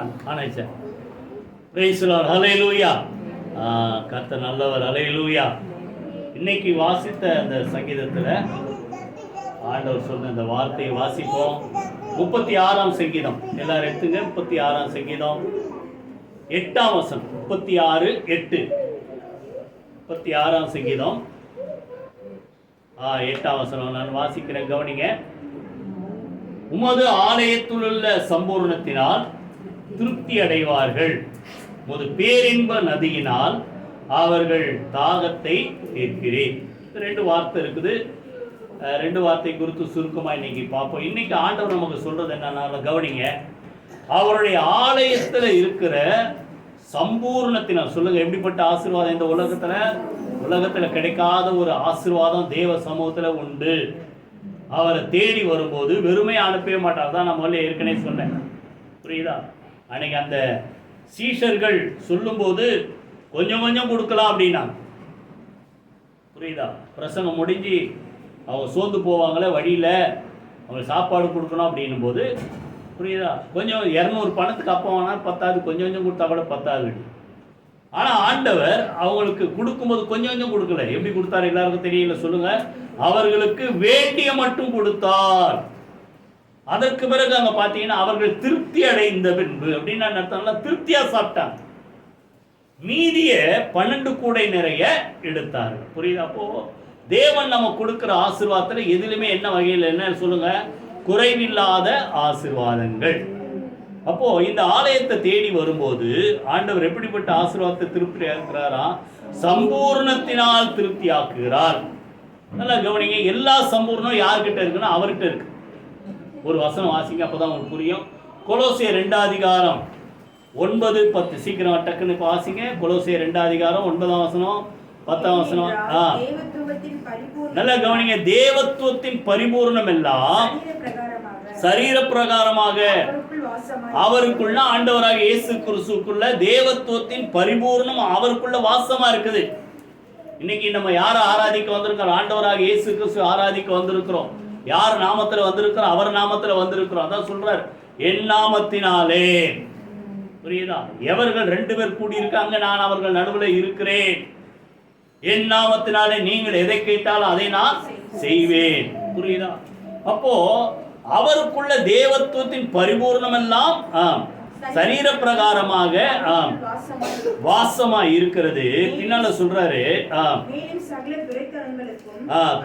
ஆனாச்சா praise the Lord. ஹல்லேலூயா. கர்த்தர் நல்லவர். ஹல்லேலூயா. இன்னைக்கு வாசித்த அந்த சங்கீதத்தில் ஆண்டவர் சொன்ன அந்த வார்த்தையை வாசிப்போம். 36ஆம் சங்கீதம் எல்லாரும் எடுத்துங்க. 36ஆம் சங்கீதம் 8ஆம் வசனம். 36:8. 36ஆம் சங்கீதம் 8ஆம் வசனம் நான் வாசிக்கிறேன், கவனிங்க. உமது ஆலயத்திலுள்ள சம்பூர்ணத்தினால் திருப்தி அடைவார்கள், உமது பேரின்ப நதியினால் அவர்கள் தாகத்தை தீர்க்கிறேன். ரெண்டு வார்த்தை இருக்குது. ரெண்டு வார்த்தை குறித்து சுருக்கமாக இன்னைக்கு பார்ப்போம். இன்னைக்கு ஆண்டவர் நமக்கு சொல்றது என்னன்னா, கவனிங்க. அவருடைய ஆலயத்தில் இருக்கிற சம்பூர்ணத்தினால், சொல்லுங்க எப்படிப்பட்ட ஆசீர்வாதம் இந்த உலகத்தில் கிடைக்காத ஒரு ஆசீர்வாதம் தேவ சமூகத்தில் உண்டு. அவரை தேடி வரும்போது வெறுமையை அனுப்பவே மாட்டார். தான் நான் முதல்ல ஏற்கனவே சொன்னேன், புரியுதா? அன்னைக்கு அந்த சீஷர்கள் சொல்லும்போது கொஞ்சம் கொஞ்சம் கொடுக்கலாம் அப்படின்னா, புரியுதா? பிரசங்கம் முடிஞ்சு அவங்க சோர்ந்து போவாங்களே வழியில், அவங்க சாப்பாடு கொடுக்கணும் அப்படின்னும் போது, புரியுதா, கொஞ்சம் 200 பணத்துக்கு அப்போ வேணால் பத்தாது, கொஞ்சம் கொஞ்சம் கொடுத்தா கூட பத்தாது. ஆனால் ஆண்டவர் அவங்களுக்கு கொடுக்கும்போது கொஞ்சம் கொஞ்சம் கொடுக்கல. எப்படி கொடுத்தாரு எல்லாருக்கும் தெரியல, சொல்லுங்க. அவர்களுக்கு வேண்டிய மட்டும் கொடுத்தார். அதற்கு பிறகு அங்கே பார்த்தீங்கன்னா அவர்கள் திருப்தி அடைந்த பின்பு அப்படின்னா அர்த்தம்னா திருப்தியாக சாப்பிட்டாங்க. மீதிய 12 கூடை நிறைய எடுத்தார்கள். புரியுதா? அப்போ தேவன் நம்ம கொடுக்குற ஆசீர்வாதத்தில் எதிலுமே என்ன வகையில் என்ன சொல்லுங்க, குறைவில்லாத ஆசீர்வாதங்கள். அப்போ இந்த ஆலயத்தை தேடி வரும்போது ஆண்டவர் எப்படிப்பட்ட ஆசீர்வாதத்தை திருப்தி ஆக்குறாரா? சம்பூர்ணத்தினால் திருப்தி ஆக்குகிறார். நல்லா கவனிங்க. எல்லா சம்பூர்ணம் யார்கிட்ட இருக்குன்னா அவர்கிட்ட இருக்கு. ஒரு வசனம் வாசிங்க, அப்பதான் உங்களுக்கு புரியும். கொலோசியர் 2ஆம் அதிகாரம் 9-10. சீக்கிரம் டக்குன்னு வாசிங்க. கொலோசியர் 2ஆம் அதிகாரம் 9ஆம் வசனம் 10ஆம் வசனம். நல்லா கவனிங்க. தேவத்துவத்தின் பரிபூர்ணம் எல்லாம் சரீர பிரகாரமாக அவருக்குள்ள, ஆண்டவராக இயேசு கிறிஸ்துக்குள்ள தேவத்துவத்தின் பரிபூர்ணம் அவருக்குள்ள வாசமா இருக்குது. இன்னைக்கு நம்ம யாரை ஆராதிக்க வந்திருக்கிறோம்? ஆண்டவராக இயேசு கிறிஸ்து ஆராதிக்க வந்திருக்கிறோம். யார் நாமத்தில் வந்திருக்கிறோம்? அவர் நாமத்தில் வந்திருக்கிறோம். அதான் சொல்றார், என் நாமத்தினாலே. புரியுதா? எவர்கள் 2 பேர் கூடியிருக்காங்க, நான் அவர்கள் நடுவில் இருக்கிறேன். என் நாமத்தினாலே நீங்கள் எதை கேட்டாலும் அதை நான் செய்வேன். புரியுதா? அப்போ அவருக்குள்ள தேவத்துவத்தின் பரிபூர்ணம் எல்லாம் சரீர பிரகாரமாக வாசமா இருக்கிறது. பின்னால சொல்றாரு,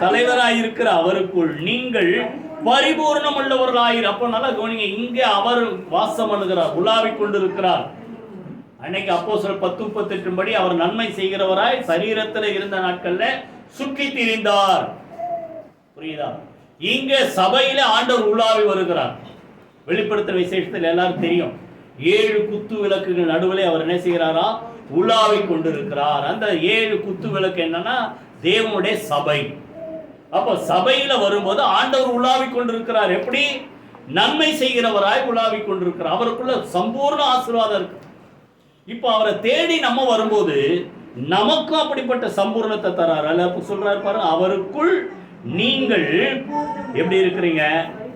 தலைவராய் இருக்கிற அவருக்குள் நீங்கள் பரிபூர்ணம் உள்ளவர்களாயிரு. அப்போ நல்லா கவனிங்க. இங்கே அவர் வாசம் பண்ணுகிறார், உலாவிக் கொண்டிருக்கிறார். அன்னைக்கு அப்போஸ்தலர் 10:38 படி அவர் நன்மை செய்கிறவராய் சரீரத்தில் இருந்த நாட்கள்ல சுற்றி திரிந்தார். புரியுதா? இங்க சபையில ஆண்டவர் உலாவி வருகிறார். வெளிப்படுத்துற விசேஷத்தில் எல்லாரும் தெரியும், 7 குத்து விளக்குகள் நடுவில் அவர் என்ன செய்கிறாரா? உலாவி கொண்டிருக்கிறார். அந்த 7 குத்து விளக்கு என்னன்னா தேவனுடைய சபை. அப்போ சபையில வரும்போது ஆண்டவர் உலாவி கொண்டிருக்கிறார். எப்படி? நன்மை செய்கிறவராய் உலாவி கொண்டிருக்கிறார். அவருக்குள்ள சம்பூர்ண ஆசீர்வாதம் இருக்கு. இப்போ அவரை தேடி நம்ம வரும்போது நமக்கும் அப்படிப்பட்ட சம்பூர்ணத்தை தரார். அல்ல சொல்றாரு பாருங்க, அவருக்குள் நீங்கள் எப்படி இருக்கிறீங்க?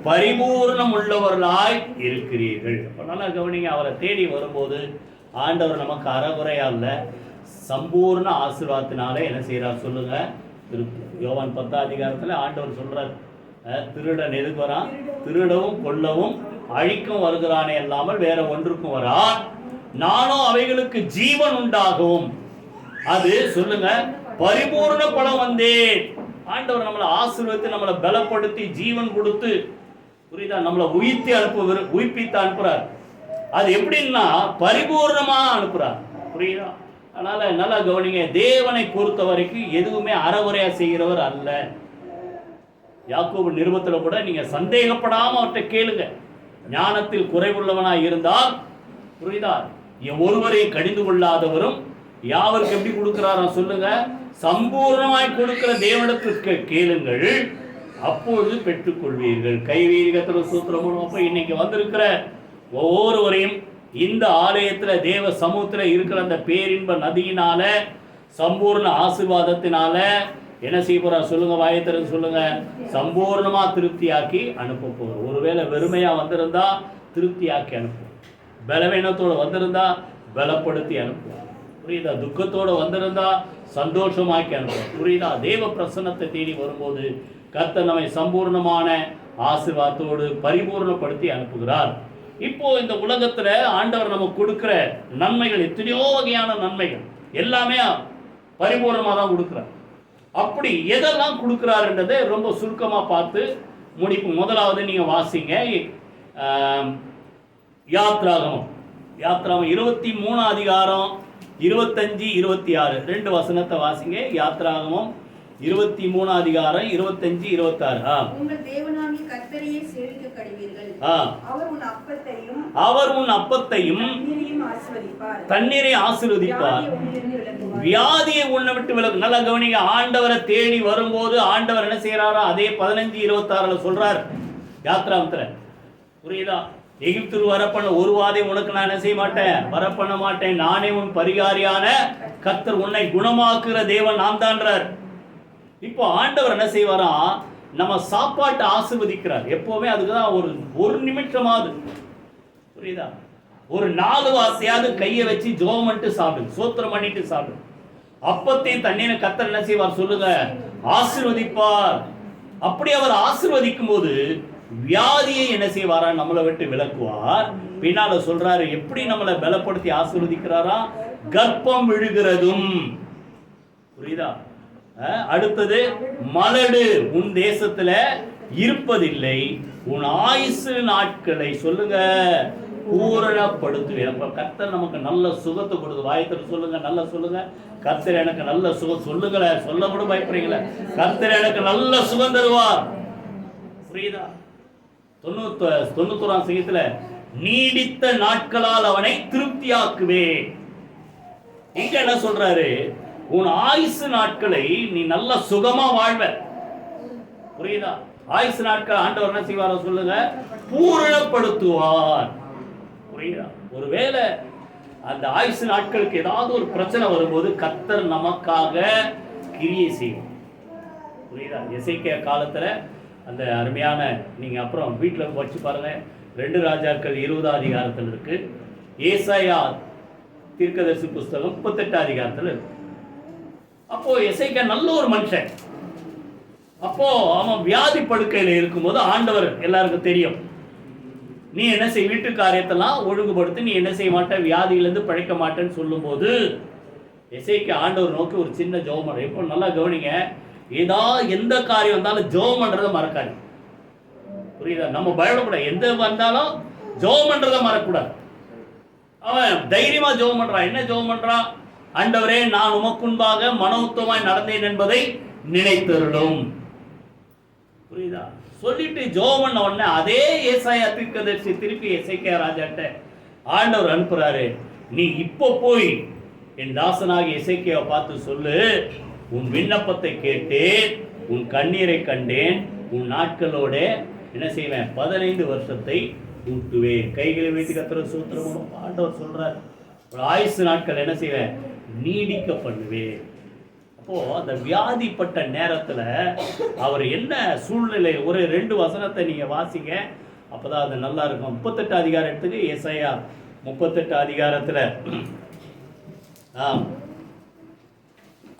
பரிபூர்ணம் உள்ளவர்களாய் இருக்கிறீர்கள். அப்போ நல்லா கவனிங்க. அவரை தேடி வரும்போது ஆண்டவர் நமக்கு அறகுறையா இல்ல, சம்பூர்ண ஆசீர்வாதத்தினால என்ன செய்யறார் சொல்லுங்க? யோவான் 10ஆம் அதிகாரத்தில் ஆண்டவர் சொல்றார், திருடன் எதுக்கு வரான்? திருடவும் கொல்லவும் அழிக்கும் வருகிறானே அல்லாமல் வேற ஒன்றுக்கும் வரான். நானும் அவைகளுக்கு ஜீவன் உண்டாகவும், அது சொல்லுங்க, பரிபூர்ண பலம் வந்தேன். ஆண்டவர் நம்மளை ஆசீர்வதித்து நம்மளை பலப்படுத்தி ஜீவன் கொடுத்து, புரியுதா, நம்மளை உயிர்ப்பித்து அனுப்புறார். அது எப்படின்னா பரிபூர்ணமா அனுப்புறார். புரியுதா? அதனால நல்லா கவனிங்க. தேவனை பொறுத்த வரைக்கும் எதுவுமே அறகுறையா செய்கிறவர் அல்ல. யாக்கோபு நிருபத்துல கூட நீங்க சந்தேகப்படாம அவர்கிட்ட கேளுங்க. ஞானத்தில் குறைவுள்ளவனா இருந்தால், புரியுதா, ஒருவரையும் கடிந்து கொள்ளாதவரும் யாவருக்கு எப்படி கொடுக்கிறாரா சொல்லுங்க? சம்பூர்ணமாய் கொடுக்கிற தேவனிடத்திற்கு கேளுங்கள், அப்பொழுது பெற்றுக்கொள்வீர்கள். கைவீகத்தில் சூத்திரம். அப்ப இன்னைக்கு வந்திருக்கிற ஒவ்வொருவரையும் இந்த ஆலயத்துல தேவ சமூகத்துல இருக்கிற அந்த பேரின்ப நதியினால, சம்பூர்ண ஆசீர்வாதத்தினால என்ன செய்ய போறார் சொல்லுங்க? வாயத்திறந்து சொல்லுங்க. சம்பூர்ணமா திருப்தியாக்கி அனுப்ப போறோம். ஒருவேளை வெறுமையா வந்திருந்தா திருப்தியாக்கி அனுப்பும். பலவீனத்தோடு வந்திருந்தா பலப்படுத்தி அனுப்புவார். புரியுதா? துக்கத்தோடு வந்திருந்தா சந்தோஷமாக்கி அனுப்புவார். புரியுதா? தேவ பிரசன்னத்தை தேடி வரும்போது கர்த்தர் நம்மை சம்பூர்ணமான ஆசீர்வாதத்தோடு பரிபூர்ணப்படுத்தி அனுப்புகிறார். இப்போ இந்த உலகத்துல ஆண்டவர் நமக்கு கொடுக்கிற நன்மைகள் எத்தனையோ வகையான நன்மைகள் எல்லாமே பரிபூர்ணமாக தான் கொடுக்குறார். அப்படி எதெல்லாம் கொடுக்குறாருன்றதை ரொம்ப சுருக்கமா பார்த்து முடிப்பு. முதலாவது நீங்க வாசிங்க யாத்ராகமம் 23 அதிகாரம் 25 26 2 வசனத்தை வாசிங்க. யாத்ராகமம் 23 அதிகாரம் 25 26. உங்கள் தேவனாகிய கர்த்தரையே சேவிக்க கடவீர்கள். அவர் உன் அப்பத்தையும் தண்ணீரை ஆசீர்வதிப்பார், வியாதியை உன்னை விட்டு விலகும். நல்லா கவனிங்க. ஆண்டவரை தேடி வரும்போது ஆண்டவர் என்ன செய்யறாரோ அதே 15:26 சொல்றார் யாத்ராகமத்துல. புரியுதா? எகிப்தில் வரப்பண்ண ஒரு வாதை உனக்கு நான் என்ன செய்ய மாட்டேன், வரப்பண்ண மாட்டேன். நானே உன் பரிகாரியான கர்த்தர், உன்னை குணமாக்குற தேவன் நான் தான்றார். இப்போ ஆண்டவர் என்ன செய்வாரா, நம்ம சாப்பாட்டை ஆசீர்வதிக்கிறார். எப்பவுமே அதுக்குதான் ஒரு நிமிஷமாவது, புரியுதா, ஒரு 4 வார்த்தையாவது கையை வச்சு ஜெபம் பண்ணிட்டு சாப்பிடு, சோத்திரம் பண்ணிட்டு சாப்பிடு. அப்பத்தையும் தண்ணீரை கர்த்தர் என்ன செய்வார் சொல்லுங்க, ஆசீர்வதிப்பார். அப்படி அவர் ஆசீர்வதிக்கும் போது வியாதியை என்ன செய்வாரா, நம்மளை விட்டு விலக்குவார். பின்னால சொல்றாரு எப்படி நம்மளை பலப்படுத்தி ஆசீர்வதிக்கிறாரா, கர்ப்பம் விழுகிறதும். புரியுதா? அடுத்தது மலடு உன் தேசத்துல இருப்பதில்லை, உன் ஆயுசு நாட்களை சொல்லுங்க பூரணப்படுத்துவேன். கர்த்தர் நமக்கு நல்ல சுகத்தை கொடுத்து, வாயத்தில் சொல்லுங்க, நல்லா சொல்லுங்க, கர்த்தர் எனக்கு நல்ல சுகம். சொல்லுங்கள, சொல்ல கூட பயப்படுறீங்களே, கர்த்தர் எனக்கு நல்ல சுகம் தருவார். புரியுதா? 91ஆம் சங்கீதத்துல நீடித்த நாட்களால் அவனை திருப்தியாக்குவேன். இங்க என்ன சொல்றாரு, உன் ஆயுசு நாட்களை நீ நல்ல சுகமா வாழ்வ. புரியுதா? ஆயுசு நாட்கள் ஆண்டவர் என்ன செய்வாரோ சொல்லுங்க, பூரணப்படுத்துவார். புரியுதா? ஒருவேளை அந்த ஆயுசு நாட்களுக்கு ஏதாவது ஒரு பிரச்சனை வரும்போது கர்த்தர் நமக்காக கிரியை செய்யும். புரியுதா? எசேக்கியா காலத்துல அந்த அருமையான, நீங்க அப்புறம் வீட்டில் வச்சு பாருங்க, 2 ராஜாக்கள் 20ஆம் அதிகாரத்தில் இருக்கு, ஏசாயா தீர்க்கதரிசி புஸ்தகம் 38ஆம் அதிகாரத்தில் இருக்கு. அப்போ எசேக்கியா நல்ல ஒரு மனுஷன். அப்போ அவன் வியாதி படுக்கையில் இருக்கும்போது ஆண்டவர் எல்லாருக்கும் தெரியும், நீ என்ன செய், வீட்டு காரியத்தெல்லாம் ஒழுங்குபடுத்தி, நீ என்ன செய்ய மாட்ட, வியாதியிலிருந்து பழைக்க மாட்டேன்னு சொல்லும் போது எசேக்கியா ஆண்டவர் நோக்கி ஒரு சின்ன ஜெபம். இப்போ நல்லா கவனிங்க, எந்த காரியம் வந்தாலும் ஜெபம் பண்றதை மறக்காது. புரியுதா? நம்ம பயப்படக்கூடாது, எந்த வந்தாலும் ஜெபம் பண்றதை மறக்கக்கூடாது. அவன் தைரியமா ஜெபம் பண்றான். என்ன ஜெபம் பண்றான், ஆண்டவரே நான் உமக்குன்பாக மனோத்தமாய் நடந்தேன் என்பதை நினைத்தருளும். புரியுதா? சொல்லிட்டு ஜெபம் பண்ண உடனே அதே ஏசாயா தீர்க்கதரிசி திருப்பி எசேக்கியா ராஜாட்ட ஆண்டவர் அனுப்புறாரு, நீ இப்போ போய் என் தாசனாகிய எசேக்கியாவை பார்த்து சொல்லு, உன் விண்ணப்பத்தை கேட்டேன், உன் கண்ணீரை கண்டேன், உன் நாட்களோட என்ன செய்வேன், 15 வருஷத்தை கூட்டுவேன். கைகளை வைத்து கர்த்தரை ஸ்தோத்திரம். ஆண்டவர் சொல்றார், ஒரு ஆயுசு நாட்கள் என்ன செய்வேன், நீடிக்க பண்ணுவேன். அப்போ அந்த வியாதிப்பட்ட நேரத்துல அவர் என்ன சூழ்நிலை, ஒரு 2 வசனத்தை நீங்க வாசிங்க, அப்பதான் அது நல்லா இருக்கும். 38 அதிகாரம் எடுத்துக்கு, ஏசாயா 38 அதிகாரத்துல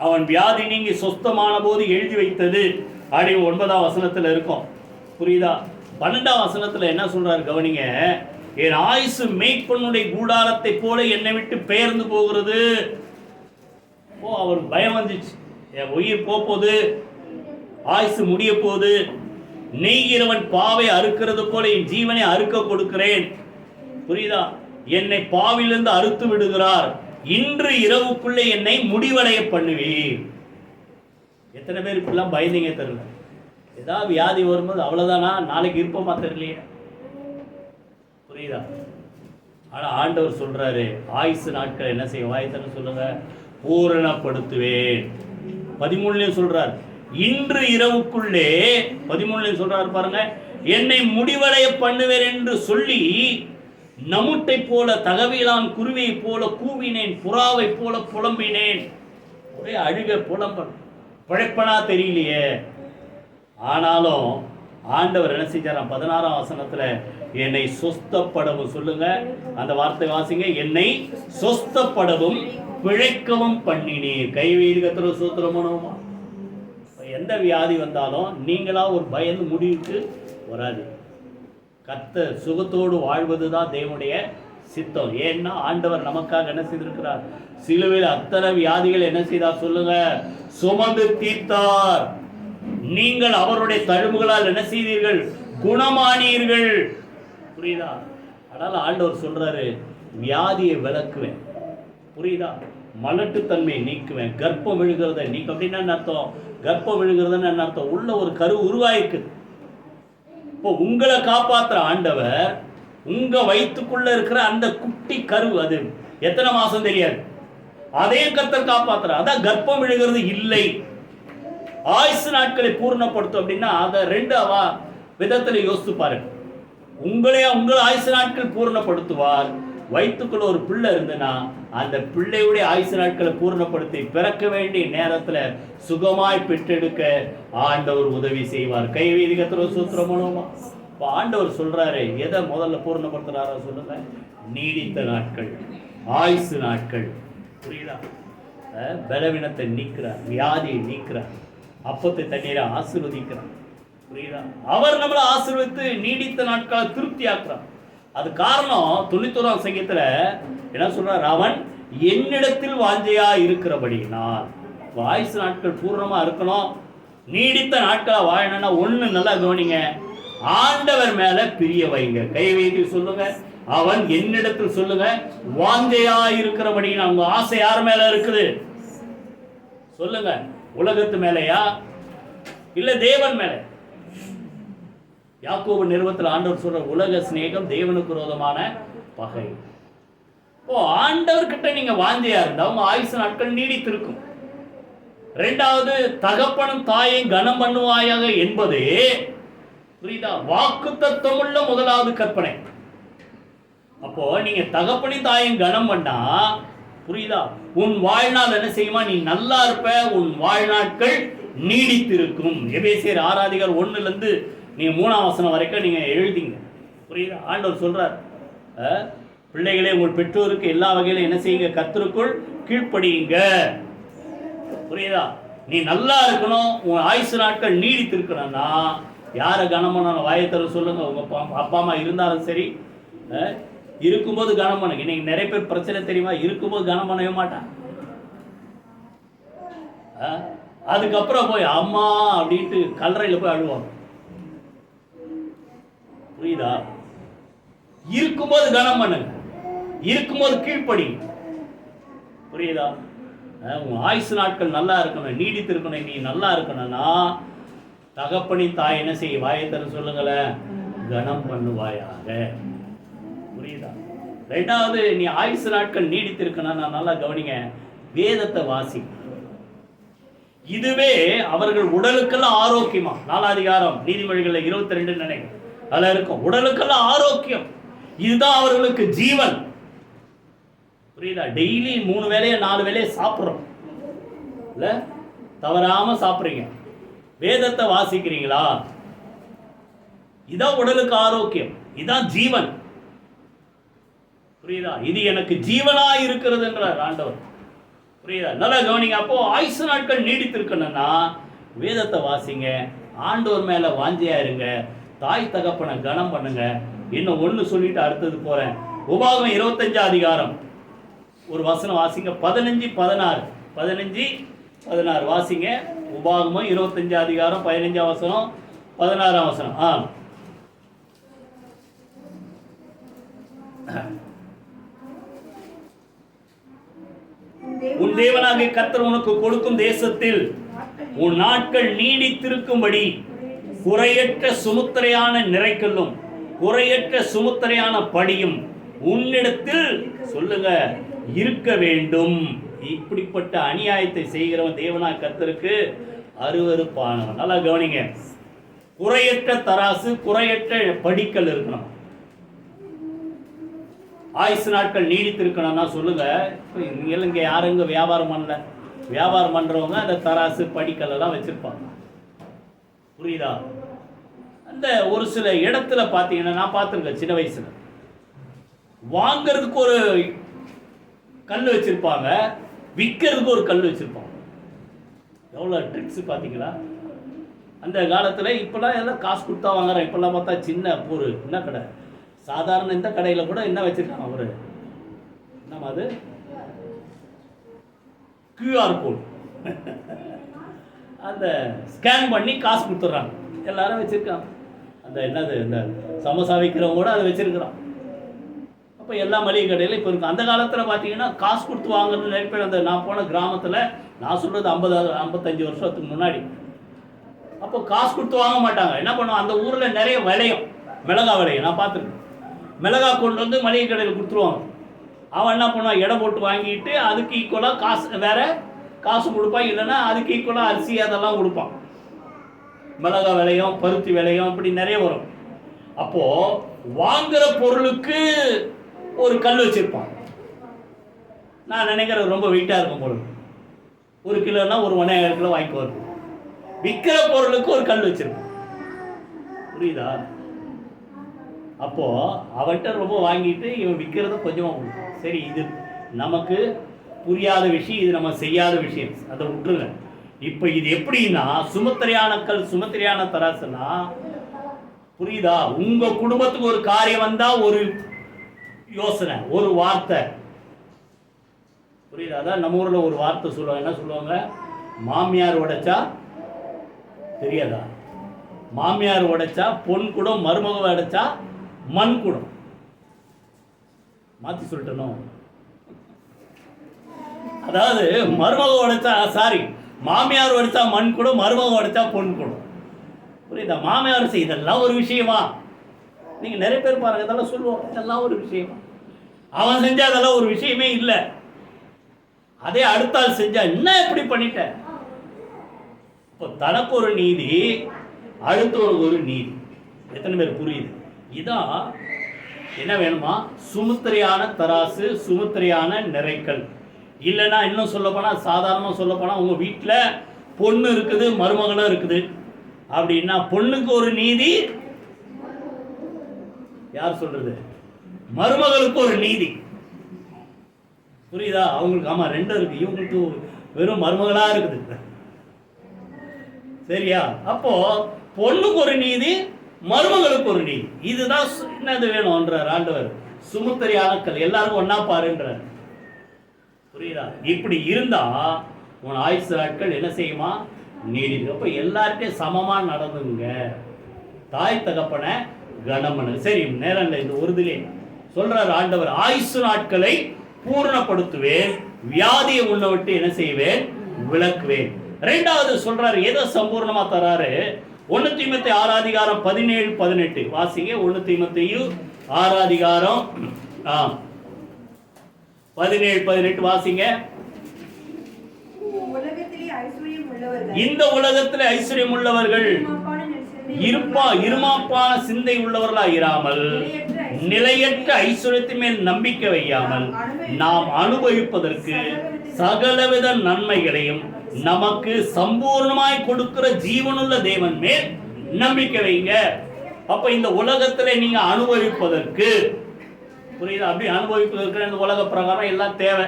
அவன் வியாதி நீங்கி சொஸ்தமான போது எழுதி வைத்தது அப்படி 9ஆம் வசனத்துல இருக்கும். புரியுதா? 12ஆம் வசனத்துல என்ன சொல்றாரு கவனிங்க, என் ஆயுசு மேய்ப்பனுடைய கூடாரத்தை போல என்னை விட்டு பெயர்ந்து போகிறது. அவர் பயம் வந்துச்சு, என் உயிர் போகுது, ஆயுசு முடிய போகுது, நெய்கிறவன் பாவை அறுக்கிறது போல என் ஜீவனை அறுக்க கொடுக்கிறேன். புரியுதா? என்னை பாவிலிருந்து அறுத்து விடுகிறார், இன்று இரவுக்குள்ளே என்னை முடிவடைய பண்ணுவீர். எத்தனை பேர் இப்படிலாம் பயந்தீங்க தெரியல? ஏதாவது வியாதி வரும்போது அவ்வளவுதானா, நாளைக்கு இருப்போமா தெரியலையே. புரியுதா? ஆனா ஆண்டவர் சொல்றாரு, ஆயுசு நாட்கள் என்ன செய்ய, வாய்த்தன்னு சொல்லுங்க, பூரணப்படுத்துவேன். 13 சொல்றார், இன்று இரவுக்குள்ளே 13 சொல்றாரு பாருங்க, என்னை முடிவடைய பண்ணுவேன் என்று சொல்லி நமுட்டை போல, தகவிலான் குருவியை போல கூவினேன், புறாவை போல புலம்பினேன். ஒரே அழுக புலம்ப, பிழைப்பனா தெரியலையே. ஆனாலும் ஆண்டவர் என்ன செஞ்சாராம், 16ஆம் வசனத்துல என்னை சொஸ்தப்படவும். சொல்லுங்க அந்த வார்த்தை வாசிங்க. என்னை சொஸ்தப்படவும் பிழைக்கவும் பண்ணினீர். கைவீதி கர்த்தருக்கு ஸ்தோத்திரம் பண்ணுவோமா? எந்த வியாதி வந்தாலும் நீங்களா ஒரு பயந்து முடிவுக்கு வராது. கர்த்தர் சுகத்தோடு வாழ்வதுதான் தேவனுடைய சித்தம். ஏன்னா ஆண்டவர் நமக்காக என்ன செய்திருக்கிறார்? சிலுவையில் அத்தனை வியாதிகள் என்ன செய்தார் சொல்லுங்க? சுமந்து தீர்த்தார். நீங்கள் அவருடைய தழும்புகளால் என்ன செய்தீர்கள்? குணமானீர்கள். புரியுதா? அதனால ஆண்டவர் சொல்றாரு, வியாதியை விலக்குவேன். புரியுதா? மலட்டுத்தன்மையை நீக்குவேன், கர்ப்பம் விழுகிறத நீக்க. அப்படின்னா என்ன அர்த்தம்? கர்ப்பம் விழுகிறதுன்னு என்ன அர்த்தம்? உள்ள ஒரு கரு உருவாயிருக்கு. இப்போ உங்களை காப்பாற்றுற ஆண்டவர் உங்க வயிற்றுக்குள்ள இருக்கிற அந்த குட்டி கரு, அது எத்தனை மாசம் தெரியாது, அதையும் கர்த்தர் காப்பாற்றுற. அதான் கர்ப்பம் விழுகிறது இல்லை. ஆயுசு நாட்களை பூர்ணப்படுத்தும் அப்படின்னா அதை ரெண்டு விதத்துல யோசித்து பாருங்க. உங்களை ஆயுசு நாட்கள் பூர்ணப்படுத்துவார். வயிற்றுக்குள்ள ஒரு பிள்ளை இருந்ததுன்னா அந்த பிள்ளையுடைய ஆயுசு நாட்களை பூர்ணப்படுத்தி பிறக்க வேண்டிய நேரத்துல சுகமாய் பெற்றெடுக்க ஆண்டவர் உதவி செய்வார். கைவீதி கர்த்தருக்கு ஸ்தோத்திரம் பண்ணுவோமா? இப்போ ஆண்டவர் சொல்றாரு, எதை முதல்ல பூர்ணப்படுத்துறாரா சொல்லுங்க? நீடித்த நாட்கள், ஆயுசு நாட்கள். புரியுதா? பலவீனத்தை நீக்கிறார், வியாதியை நீக்கிறார், அப்பத்தை தண்ணீரை ஆசீர்வதிக்கிறார். புரியுதா? அவர் நம்மளை ஆசீர்வதித்து நீடித்த நாட்களை திருப்தி ஆக்குறார். அது காரணம் 91ஆம் சங்கீதத்துல என்ன சொல்றார்? அவன் என்னிடத்தில் வாஞ்சையா இருக்கிறபடினால். ஆயுசு நாட்கள் பூர்ணமா இருக்கணும், நீடித்த நாட்களா வாழணும்னா ஒண்ணு நல்லா கவனிங்க, ஆண்டவர் மேல பிரிய வைங்க. கை வைத்து சொல்லுங்க, அவன் என்னிடத்தில் சொல்லுங்க வாஞ்சையா இருக்கிறபடினால். உங்க ஆசை யார் மேல இருக்குது சொல்லுங்க? உலகத்து மேலையா இல்ல தேவன் மேல? யாக்கோபு நிறுவத்தில் ஆண்டவர் சொல்ற, உலக சிநேகம் தேவனுக்கு விரோதமான பகை. ஓ, ஆண்டவர்கிட்ட நீங்க வாஞ்சையா இருந்தா உங்க ஆயுசு நாட்கள் நீடித்திருக்கும். இரண்டாவது, தகப்பனும் தாயையும் கனம் பண்ணுவாயாக என்பது, புரியுதா, வாக்குத்தத்தம் உள்ள முதலாவது கற்பனை. அப்போ நீங்க தகப்பனையும் தாயும் கனம் பண்ணா, புரியுதா, உன் வாழ்நாள் என்ன செய்யுமா? நீ நல்லா இருப்ப, உன் வாழ்நாட்கள் நீடித்திருக்கும். எபேசியர் 6:1 நீங்க 3ஆம் வசனம் வரைக்கும் நீங்க எழுதிங்க. புரியுதா? ஆண்டவர் சொல்றார், பிள்ளைகளே உங்கள் பெற்றோருக்கு எல்லா வகையிலும் என்ன செய்யுங்க? கர்த்தருக்குள் கீழ்ப்படியுங்க. புரியுதா? நீ நல்லா இருக்கணும், உன் ஆயுசு நாட்கள் நீடித்து இருக்கணும்னா யாரை கனம் பண்ணணும்? வாயத்தர சொல்லுங்க. உங்க அப்பா அம்மா இருந்தாலும் சரி, இருக்கும்போது கனம் பண்ணுங்க. இன்னைக்கு நிறைய பேர் பிரச்சனை தெரியுமா? இருக்கும்போது கனம் பண்ணவே மாட்டான். அதுக்கப்புறம் போய் அம்மா அப்படின்ட்டு கல்லறையில் போய் அழுவாங்க. புரியுதா? இருக்கும்போது கனம் பண்ணுங்க, இருக்கும்போது கீழ்ப்படி. புரியுதா? உன் ஆயுசு நாட்கள் நல்லா இருக்கணும், நீடித்து இருக்கணும். நீ நல்லா இருக்கணும்னா தகப்பனின் தாய் என்ன செய்ய? வாயத்தர சொல்லுங்களேன், கனம் பண்ணுவாயாக. புரியுதா? ரெண்டாவது, நீ ஆயுசு நாட்கள் நீடித்து இருக்கணும். நான் நல்லா கவனிங்க, வேதத்தை வாசி. இதுவே அவர்கள் உடலுக்கெல்லாம் ஆரோக்கியமா. 4ஆம் அதிகாரம் நீதிமொழிகள்ல 22 நினைக்கிறேன் அதுல இருக்கும். உடலுக்கெல்லாம் ஆரோக்கியம், இதுதான் அவர்களுக்கு ஜீவன். புரியுதா? டெய்லி 3 வேளையோ 4 வேளையோ சாப்பிட்றோம் இல்ல? தவறாம சாப்பிட்றீங்க, வேதத்தை வாசிக்கிறீங்களா? இதான் உடலுக்கு ஆரோக்கியம், இதான் ஜீவன். புரியுதா? இது எனக்கு ஜீவனா இருக்கிறது என்றார் ஆண்டவர். புரியுதா? நல்லா கவனிங்க. அப்போ ஆயுசு நாட்கள் நீடித்திருக்கணும்னா வேதத்தை வாசிங்க, ஆண்டவர் மேல வாஞ்சையா இருங்க, தாய் தகப்பனை கனம் பண்ணுங்க. இன்னும் ஒன்று சொல்லிட்டு அடுத்தது போறேன். உபாகமம் 25ஆம் அதிகாரம் ஒரு வசனம் வாசிங்க. 15-16 வாசிங்க. உபாகமம் 25ஆம் அதிகாரம் 15ஆம் வசனம் 16ஆம் வசனம். உன் தேவனாகிய கர்த்தர் உனக்கு கொடுக்கும் தேசத்தில் உன் நாட்கள் நீடித்திருக்கும்படி குறையற்ற சுமுத்திரையான நிறைக்கல்லும் குறையற்ற சுமுத்திரையான படியும் உன்னிடத்தில் சொல்லுங்க இருக்க வேண்டும். இப்படிப்பட்ட அநியாயத்தை செய்கிறவன் தேவனாகிய கர்த்தருக்கு அருவருப்பானவன். நல்லா கவனிங்க, குறையற்ற தராசு, குறையற்ற படிக்கல் இருக்கணும். ஆயுசு நாட்கள் நீடித்திருக்கணும்னா சொல்லுங்க. இங்க யாருங்க வியாபாரம் பண்ணல? வியாபாரம் பண்றவங்க அந்த தராசு படிக்கல் எல்லாம் வச்சிருப்பாங்க. புரியுதா? அந்த ஒரு சில இடத்துல பார்த்தீங்கன்னா நான் பார்த்துருக்கேன் சின்ன வயசுல, வாங்கிறதுக்கு ஒரு கல் வச்சிருப்பாங்க, விற்கிறதுக்கு ஒரு கல் வச்சிருப்பாங்க. எவ்வளோ ட்ரிக்ஸ் பார்த்தீங்களா அந்த காலத்தில். இப்போலாம் எல்லாம் காசு கொடுத்தா வாங்குறேன். இப்போல்லாம் பார்த்தா சின்ன ஒரு என்ன கடை, சாதாரண இந்த கடையில் கூட என்ன வச்சிருக்காங்க ஒரு என்னமா அது கியூஆர் கோட் அந்த ஸ்கேன் பண்ணி காசு கொடுத்துட்றாங்க. எல்லாரும் வச்சுருக்காங்க. அந்த என்னது இந்த சமோசா விற்கிறவங்க கூட அதை வச்சுருக்கிறான். அப்போ எல்லா மளிகை கடையிலும் இப்போ இருக்கும். அந்த காலத்தில் பார்த்தீங்கன்னா காசு கொடுத்து வாங்கணும்னு நினைப்பேன். அந்த நான் போன கிராமத்தில், நான் சொல்கிறது 55 வருஷத்துக்கு முன்னாடி, அப்போ காசு கொடுத்து வாங்க மாட்டாங்க. என்ன பண்ணுவோம், அந்த ஊரில் நிறைய விளையும், மிளகா விளையும். நான் பார்த்துருக்கேன். மிளகா கொண்டு வந்து மளிகை கடையில் கொடுத்துருவாங்க. அவன் என்ன பண்ணுவான், எடை போட்டு வாங்கிட்டு அதுக்கு ஈக்குவலாக காசு வேற காசு கொடுப்பான். இல்லைன்னா அதுக்கு ஈக்குவலாக அரிசி அதெல்லாம் கொடுப்பான். மிளகா விளையும், பருத்தி விளையும், இப்படி நிறைய வரும். அப்போது வாங்குகிற பொருளுக்கு ஒரு கல் வச்சுருப்பான். நான் நினைக்கிறேன் ரொம்ப வெயிட்டாக இருக்கும் பொருள், 1 கிலோன்னா ஒரு 1,000 கிலோ வாங்கிட்டு வரும். விற்கிற பொருளுக்கு ஒரு கல் வச்சிருப்பான். புரியுதா? அப்போது அவன்கிட்ட ரொம்ப வாங்கிட்டு இவன் விற்கிறத கொஞ்சமாக கொடுப்பான். சரி, இது நமக்கு புரியாத விஷயம், இது நம்ம செய்யாத விஷயம், அதை விட்டுருங்க. இப்போ இது எப்படின்னா, சுமத்திரையான கல் சுமத்திரையான தராசுனா, புரியுதா? உங்க குடும்பத்துக்கு ஒரு காரியம் வந்தா ஒரு யோசனை, ஒரு வார்த்தை, புரியுதா? அதான் நம்ம ஊர்ல ஒரு வார்த்தை சொல்லுவாங்க. என்ன சொல்லுவாங்க? மாமியார் உடைச்சா தெரியாதா? மாமியார் உடைச்சா பொன் குடம், மருமக உடைச்சா மண் குடம். மாத்தி சொல்லிட்டனும். அதாவது மருமக உடைச்சா, சாரி, மாமியார் உடைச்சா மண் குடம், மருமக உடைச்சா பொன் குடம். புரியுதா? மாமியார் செய்தெல்லாம் ஒரு விஷயமா? நீங்க நிறைய பேர் பாருங்க, இதெல்லாம் சொல்லுவோம், இதெல்லாம் ஒரு விஷயமா? அவன் செஞ்சா அதெல்லாம் ஒரு விஷயமே இல்லை. அதே அடுத்தால் செஞ்சா என்ன எப்படி பண்ணிட்ட? இப்போ தனக்கு ஒரு நீதி, அடுத்தவருக்கு ஒரு நீதி. எத்தனை பேர் புரியுது? இதான் என்ன வேணுமா? சுமுத்திரையான தராசு, சுமுத்திரையான நிறைக்கல். இல்லைன்னா இன்னும் சொல்லப்போனால், சாதாரணமாக சொல்லப்போனால், உங்கள் வீட்டில் பொண்ணு இருக்குது, மருமகளும் இருக்குது அப்படின்னா, பொண்ணுக்கு ஒரு நீதி, யார் சொல்றது? மருமகளுக்கு ஒரு நீதி. புரியுதா? அவங்களுக்கு ஆமா 2 இருக்கு, இவங்களுக்கு வெறும் மருமகளா இருக்குது. சரியா? அப்போ பொண்ணுக்கு ஒரு நீதி, மருமகளுக்கு ஒரு நீதி. இதுதான் என்னது வேணும்ன்றார் ஆண்டவர். சுமுத்திரையான கல், எல்லாருக்கும் ஒன்னா பாருன்றார். புரியுதா? இப்படி இருந்தா உன் ஆயுசு நாட்கள் என்ன செய்யுமா? நீடிது. அப்ப எல்லார்ட்டையும் சமமா நடந்துங்க. தாய் தகப்பனை கணமனு. சரி, நேரம் இல்லை, இந்த ஒருதிலே சொல்றார் ஆண்டவர், ஆயுசு நாட்களை பூர்ணப்படுத்துவேன், வியாதியை உன்னை விட்டு என்ன செய்வேன்? விளக்குவேன். 2வது சொல்றாரு, எதை சம்பூர்ணமா தராரு? 1 தீமோத்தேயு 6:17-18 வாசிங்க. 1 தீமோத்தேயு 6:17-18 வாசிங்க. இந்த உலகத்திலே ஐஸ்வர்யம் உள்ளவர்கள் இருமாப்பான சிந்தை உள்ளவர்களா இராமல், நிலையற்ற ஐஸ்வர்யத்தின் மேல் நம்பிக்கை வையாமல், நாம் அனுபவிப்பதற்கு சகலவித நன்மைகளையும் நமக்கு சம்பூர்ணமாய் கொடுக்கிற ஜீவனுள்ள தேவன் மேல் நம்பிக்கை வைங்க. அப்ப இந்த உலகத்துல நீங்க அனுபவிப்பதற்கு, புரியுதா? அப்படி அனுபவிப்பதற்கு இந்த உலக பிரகாரம் எல்லாம் தேவை.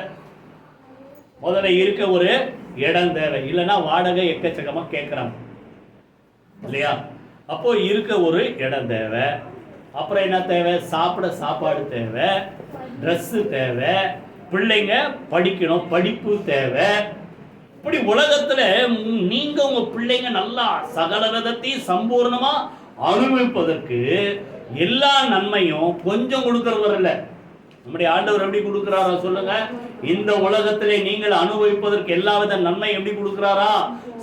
முதல்ல இருக்க ஒரு இடம் தேவை, இல்லைன்னா வாடகை எக்கச்சக்கமா கேட்கறாங்க இல்லையா? அப்போ இருக்க ஒரு இடம் தேவை. அப்புறம் என்ன தேவை? சாப்பிட சாப்பாடு தேவை, ட்ரெஸ்ஸு தேவை, பிள்ளைங்க படிக்கணும், படிப்பு தேவை. இப்படி உலகத்துல நீங்க உங்க பிள்ளைங்க நல்லா சகல விதத்தையும் சம்பூர்ணமா அனுபவிப்பதற்கு எல்லா நன்மையும் கொஞ்சம் கொடுக்கிறவர் இல்லை. நம்முடைய ஆண்டவர் எப்படி கொடுக்கிறாரா சொல்லுங்க? இந்த உலகத்திலே நீங்கள் அனுபவிப்பதற்கு எல்லாவித நன்மை எப்படி கொடுக்கிறாரா?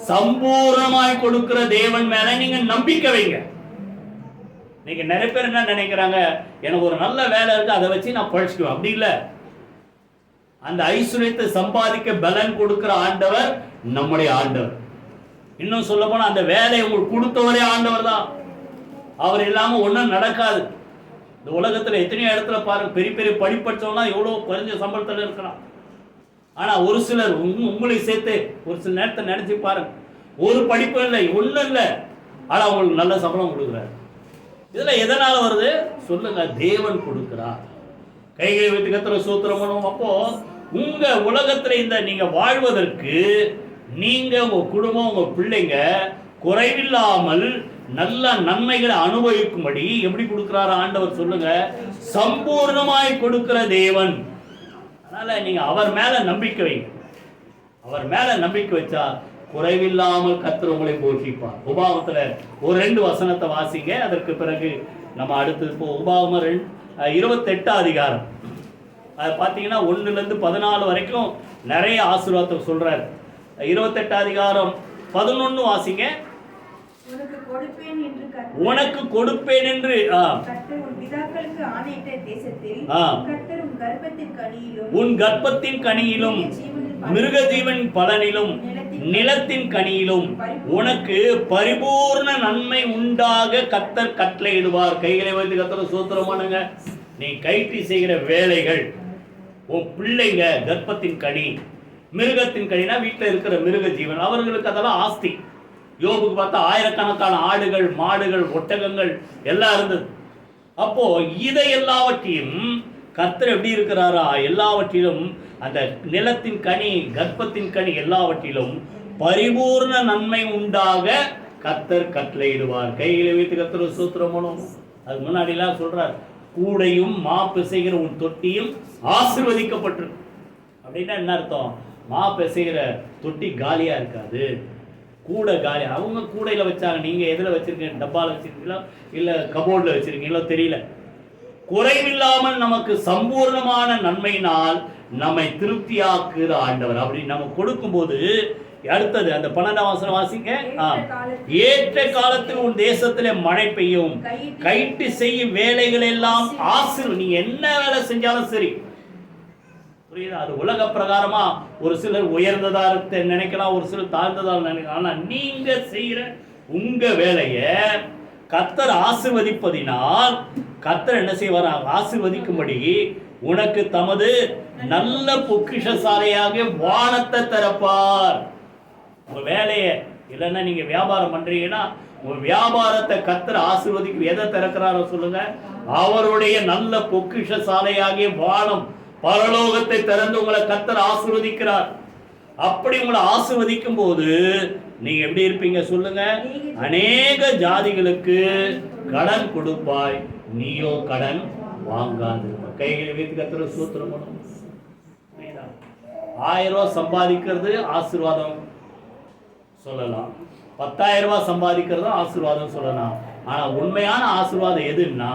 சம்பூர்ணமாய் கொடுக்கிற தேவன் மேல நீங்க நம்பிக்கை வைங்க. நீங்க நிறைய பேர் என்ன நினைக்கிறாங்க, எனக்கு ஒரு நல்ல வேலை இருக்கு, அதை வச்சு நான் பழிச்சுக்குவேன். அப்படி இல்லை. அந்த ஐஸ்வர்யத்தை சம்பாதிக்க பலன் கொடுக்கிற ஆண்டவர் நம்முடைய ஆண்டவர். இன்னும் சொல்ல போனா அந்த வேலையை உங்களுக்கு கொடுத்தவரே ஆண்டவர் தான். அவர் இல்லாம ஒன்றும் நடக்காது. இந்த உலகத்துல எத்தனையோ இடத்துல பாருங்க, பெரிய பெரிய படிப்படிச்சவங்க எவ்வளவு குறைஞ்ச சம்பளத்துல இருக்கிறான். ஆனா ஒரு சிலர் உங்களை சேர்த்து ஒரு சில நேரத்தை நினைச்சு பாருங்க, ஒரு படிப்பு இல்லை, ஒன்றும் இல்லை, ஆனா அவங்களுக்கு நல்ல சம்பளம் கொடுக்குறாரு. இதுல எதனால வருது சொல்லுங்க? தேவன் கொடுக்கிறார். கைகளை வைத்து கர்த்தரை ஸ்தோத்திரம் பண்ணுவோம். அப்போ உங்க உலகத்துல இந்த நீங்க வாழ்வதற்கு, நீங்க உங்க குடும்பம் உங்க பிள்ளைங்க குறைவில்லாமல் நல்ல நன்மைகளை அனுபவிக்கும்படி எப்படி கொடுக்கிறார் ஆண்டவர் சொல்லுங்க? சம்பூர்ணமாய் கொடுக்கிற தேவன். அதனால நீங்க அவர் மேல நம்பிக்கை வைங்க. அவர் மேல நம்பிக்கை வச்சா குறைவில்லாமல் கர்த்தர் உங்களை போஷிப்பார். உபாகமத்துல ஒரு 2 வசனத்தை வாசிங்க. அதற்கு பிறகு நம்ம அடுத்தது இப்போ உபாகமம் 28 அதிகாரம். அது பார்த்தீங்கன்னா 1 to 14 வரைக்கும் நிறைய ஆசீர்வாதத்தை சொல்றாரு. 28 அதிகாரம் 11 வாசிங்க. உனக்கு கொடுப்பேன் என்று உனக்கு கொடுப்பேன் என்று கர்த்தர் உன் பிதாக்களுக்கு ஆணையிட்ட தேசத்தில் கர்த்தர் உன் கர்ப்பத்தின் கனியிலும் உன் கர்ப்பத்தின் கனியிலும் மிருக ஜீவன் பலனிலும் நிலத்தின் கனியிலும் உனக்கு பரிபூர்ண நன்மை உண்டாக கர்த்தர் கட்டளையிடுவார். கைகளை வைத்து கர்த்தரை ஸ்தோத்திரம் பண்ணுங்க. நீ கைட்டி செய்கிற வேலைகள், உன் பிள்ளைங்க கர்ப்பத்தின் கனி, மிருகத்தின் கனினா வீட்டில் இருக்கிற மிருக ஜீவன், அவர்களுக்கு அதெல்லாம் ஆஸ்தி. யோபுக்கு பார்த்தா ஆயிரக்கணக்கான ஆடுகள், மாடுகள், ஒட்டகங்கள் எல்லாம் இருந்தது. அப்போ இதை எல்லாவற்றையும் கர்த்தர் எப்படி இருக்கிறாரா? எல்லாவற்றிலும் அந்த நிலத்தின் கனி, கர்ப்பத்தின் கனி எல்லாவற்றிலும் பரிபூர்ண நன்மை உண்டாக கர்த்தர் கட்டளையிடுவார். கையில வைத்து கர்த்தரை ஸ்தோத்திரம் பண்ணுவோம். அதுக்கு முன்னாடிலாம் சொல்றார், கூடையும் மா பிசைகிற உன் தொட்டியும் ஆசீர்வதிக்கப்பட்டிருக்கு. அப்படின்னா என்ன அர்த்தம்? மா பிசைகிற தொட்டி காலியா இருக்காது, கூடை காலி. அவங்க கூடையில் வச்சாங்க, நீங்கள் எதில் வச்சுருக்கீங்க? டப்பாவில் வச்சுருக்கீங்களா இல்லை கபோர்டில் வச்சுருக்கீங்களோ தெரியல. குறைவில்லாமல் நமக்கு சம்பூர்ணமான நன்மையினால் நம்மை திருப்தியாக்குற ஆண்டவர். அப்படி நம்ம கொடுக்கும்போது அடுத்தது அந்த 12ஆம் வசனம் வாசிங்க. ஏற்ற காலத்தில் உன் தேசத்திலே மழை பெய்யும், கைட்டு செய்யும் வேலைகள் எல்லாம் நீ என்ன வேலை செஞ்சாலும் சரி, புரியுதா? அது உலக பிரகாரமா ஒரு சிலர் உயர்ந்ததா நினைக்கலாம், ஒரு சிலர் தாழ்ந்ததா நினைக்கலாம். ஆனா நீங்க செய்யற உங்க வேலைய கர்த்தர் ஆசீர்வதிப்பதினால் கர்த்தர் என்ன செய்வார்? ஆசீர்வதிக்கும்படி உனக்கு தமது நல்ல பொக்கிஷசாலையாக வானத்தை திறப்பார். உங்க வேலைய இல்லைன்னா நீங்க வியாபாரம் பண்றீங்கன்னா உங்க வியாபாரத்தை கர்த்தர் ஆசீர்வதிக்கு எதை திறக்கிறாரோ சொல்லுங்க? அவருடைய நல்ல பொக்கிஷசாலையாகிய வானம், பரலோகத்தை திறந்து உங்களை கர்த்தர் ஆசீர்வதிக்கிறார். அப்படி உங்களை ஆசீர்வதிக்கும் போது நீங்க எப்படி இருப்பீங்க சொல்லுங்க? அநேக ஜாதிகளுக்கு கடன் கொடுப்பாய், நீயோ கடன் வாங்காது. கைகளை வைத்து கர்த்தரை ஸ்தோத்திரம் பண்ணும். 1000 ரூபாய் சம்பாதிக்கிறது ஆசீர்வாதம் சொல்லலாம், 10,000 ரூபாய் சம்பாதிக்கிறது ஆசீர்வாதம் சொல்லலாம். ஆனா உண்மையான ஆசீர்வாதம் எதுன்னா,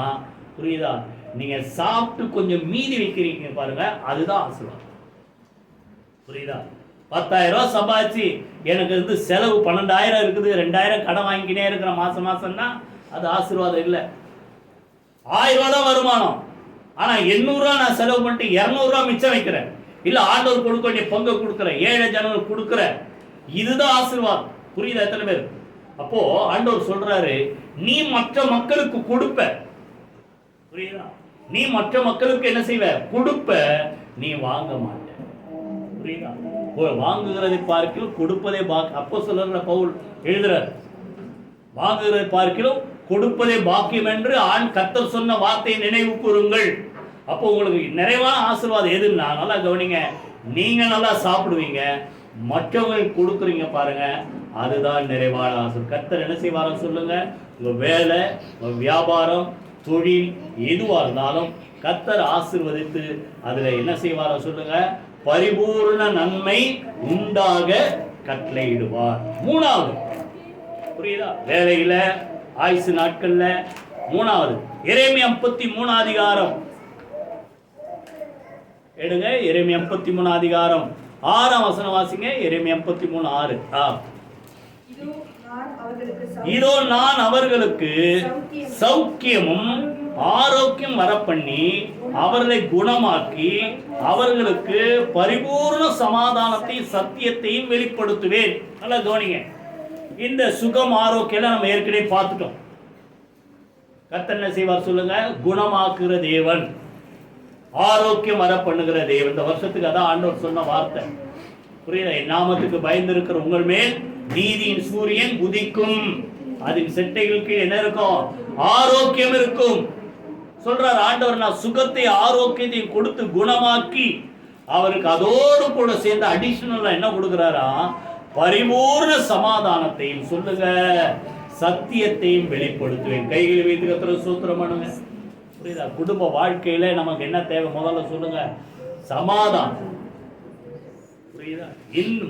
புரியுதா? நீங்க சாப்பிட்டு கொஞ்சம் மீதி வைக்கிறீங்க பாருங்க, அதுதான் ஆசீர்வாதம். புரியுதா? 10,000 ரூபாய் சம்பாதிச்சு எனக்கு செலவு 12,000 இருக்குது, 2,000 கடன் வாங்கிக்கினே இருக்கிற மாசம் மாசம்னா அது ஆசீர்வாதம் இல்லை. 1000 ரூபாய் தான் வருமானம், ஆனா 800 ரூபாய் நான் செலவு பண்ணிட்டு 200 ரூபாய் மிச்சம் வைக்கிறேன், இல்ல ஆண்டவர் கொடுக்க வேண்டிய பங்கு கொடுக்குறேன், ஏழை ஜனங்களுக்கு கொடுக்குறேன், இதுதான் ஆசீர்வாதம். புரியுதா எத்தனை பேர்? அப்போ ஆண்டவர் சொல்றாரு, நீ மற்ற மக்களுக்கு கொடுப்ப. புரியுதா? நீ மற்ற மக்களுக்கு என்ன செய்வ? கொடுப்ப, நீ வாங்க மாட்ட. புரியுதா? வாங்குகிறதை பார்க்கிலும் கொடுப்பதே பாக்கியம். அப்போஸ்தலர் பவுல் எழுதுறார், வாங்குகிறதை பார்க்கிலும் கொடுப்பதே பாக்கியம் என்று கர்த்தர் சொன்ன வார்த்தையை நினைவு கூறுங்கள். அப்போ உங்களுக்கு நிறைவான ஆசீர்வாதம் எதுன்னா, நல்லா கவனிங்க, நீங்க நல்லா சாப்பிடுவீங்க, மற்றவங்களுக்கு கொடுக்குறீங்க பாருங்க, அதுதான் நிறைவான ஆசீர்வாதம். கர்த்தர் என்ன செய்வார சொல்லுங்க? உங்க வேலை, உங்க வியாபாரம், தொழில் எதுவாக இருந்தாலும் கர்த்தர் ஆசீர்வதித்து அதுல என்ன செய்வார சொல்லுங்க? பரிபூர்ண நன்மை உண்டாக கட்டளையிடுவார். 3வது, புரியுதா? வேலையில, ஆயுசு நாட்கள்ல. 3வது எரேமியா 33 அதிகாரம் எடுங்க. எரேமியா 33 அதிகாரம் 6ஆம் வசனம் வாசிங்க. எரேமியா 33:6. இதோ நான் அவர்களுக்கு சௌக்கியமும் ஆரோக்கியம் வரப்பண்ணி அவர்களை குணமாக்கி அவர்களுக்கு பரிபூர்ண சமாதானத்தையும் சத்தியத்தையும் வெளிப்படுத்துவேன். நல்லா கவனிங்க, இந்த சுகம் ஆரோக்கியம் நம்ம ஏற்கனவே பார்த்துட்டோம். கர்த்தர் என்ன செய்வார் சொல்லுங்க? குணமாக்குற தேவன், ஆரோக்கியம் வர பண்ணுகிற தேவன். இந்த வருஷத்துக்கு அதான் ஆண்டவர் சொன்ன வார்த்தை. புரியுதா? என் நாமத்துக்கு பயந்து இருக்கிற உங்கள் மேல் நீதியின் சூரியன் உதிக்கும். அதன் செட்டைகளுக்கு என்ன இருக்கும்? ஆரோக்கியம் இருக்கும். சொல்றார் ஆண்டவர், நான் சுகத்தை ஆரோக்கியத்தையும் கொடுத்து குணமாக்கி அவருக்கு அதோடு கூட சேர்ந்து அடிஷனலா என்ன கொடுக்கிறாரா? பரிபூர்ண சமாதானத்தையும் சொல்லுங்க, சத்தியத்தையும் வெளிப்படுத்துவேன். கைகளை வைத்து கர்த்தரை ஸ்தோத்திரம் பண்ணுங்க. புரியுதா? குடும்ப வாழ்க்கையில நமக்கு என்ன தேவை? முதல்ல சொல்லுங்க, சமாதானம். புரியுதா?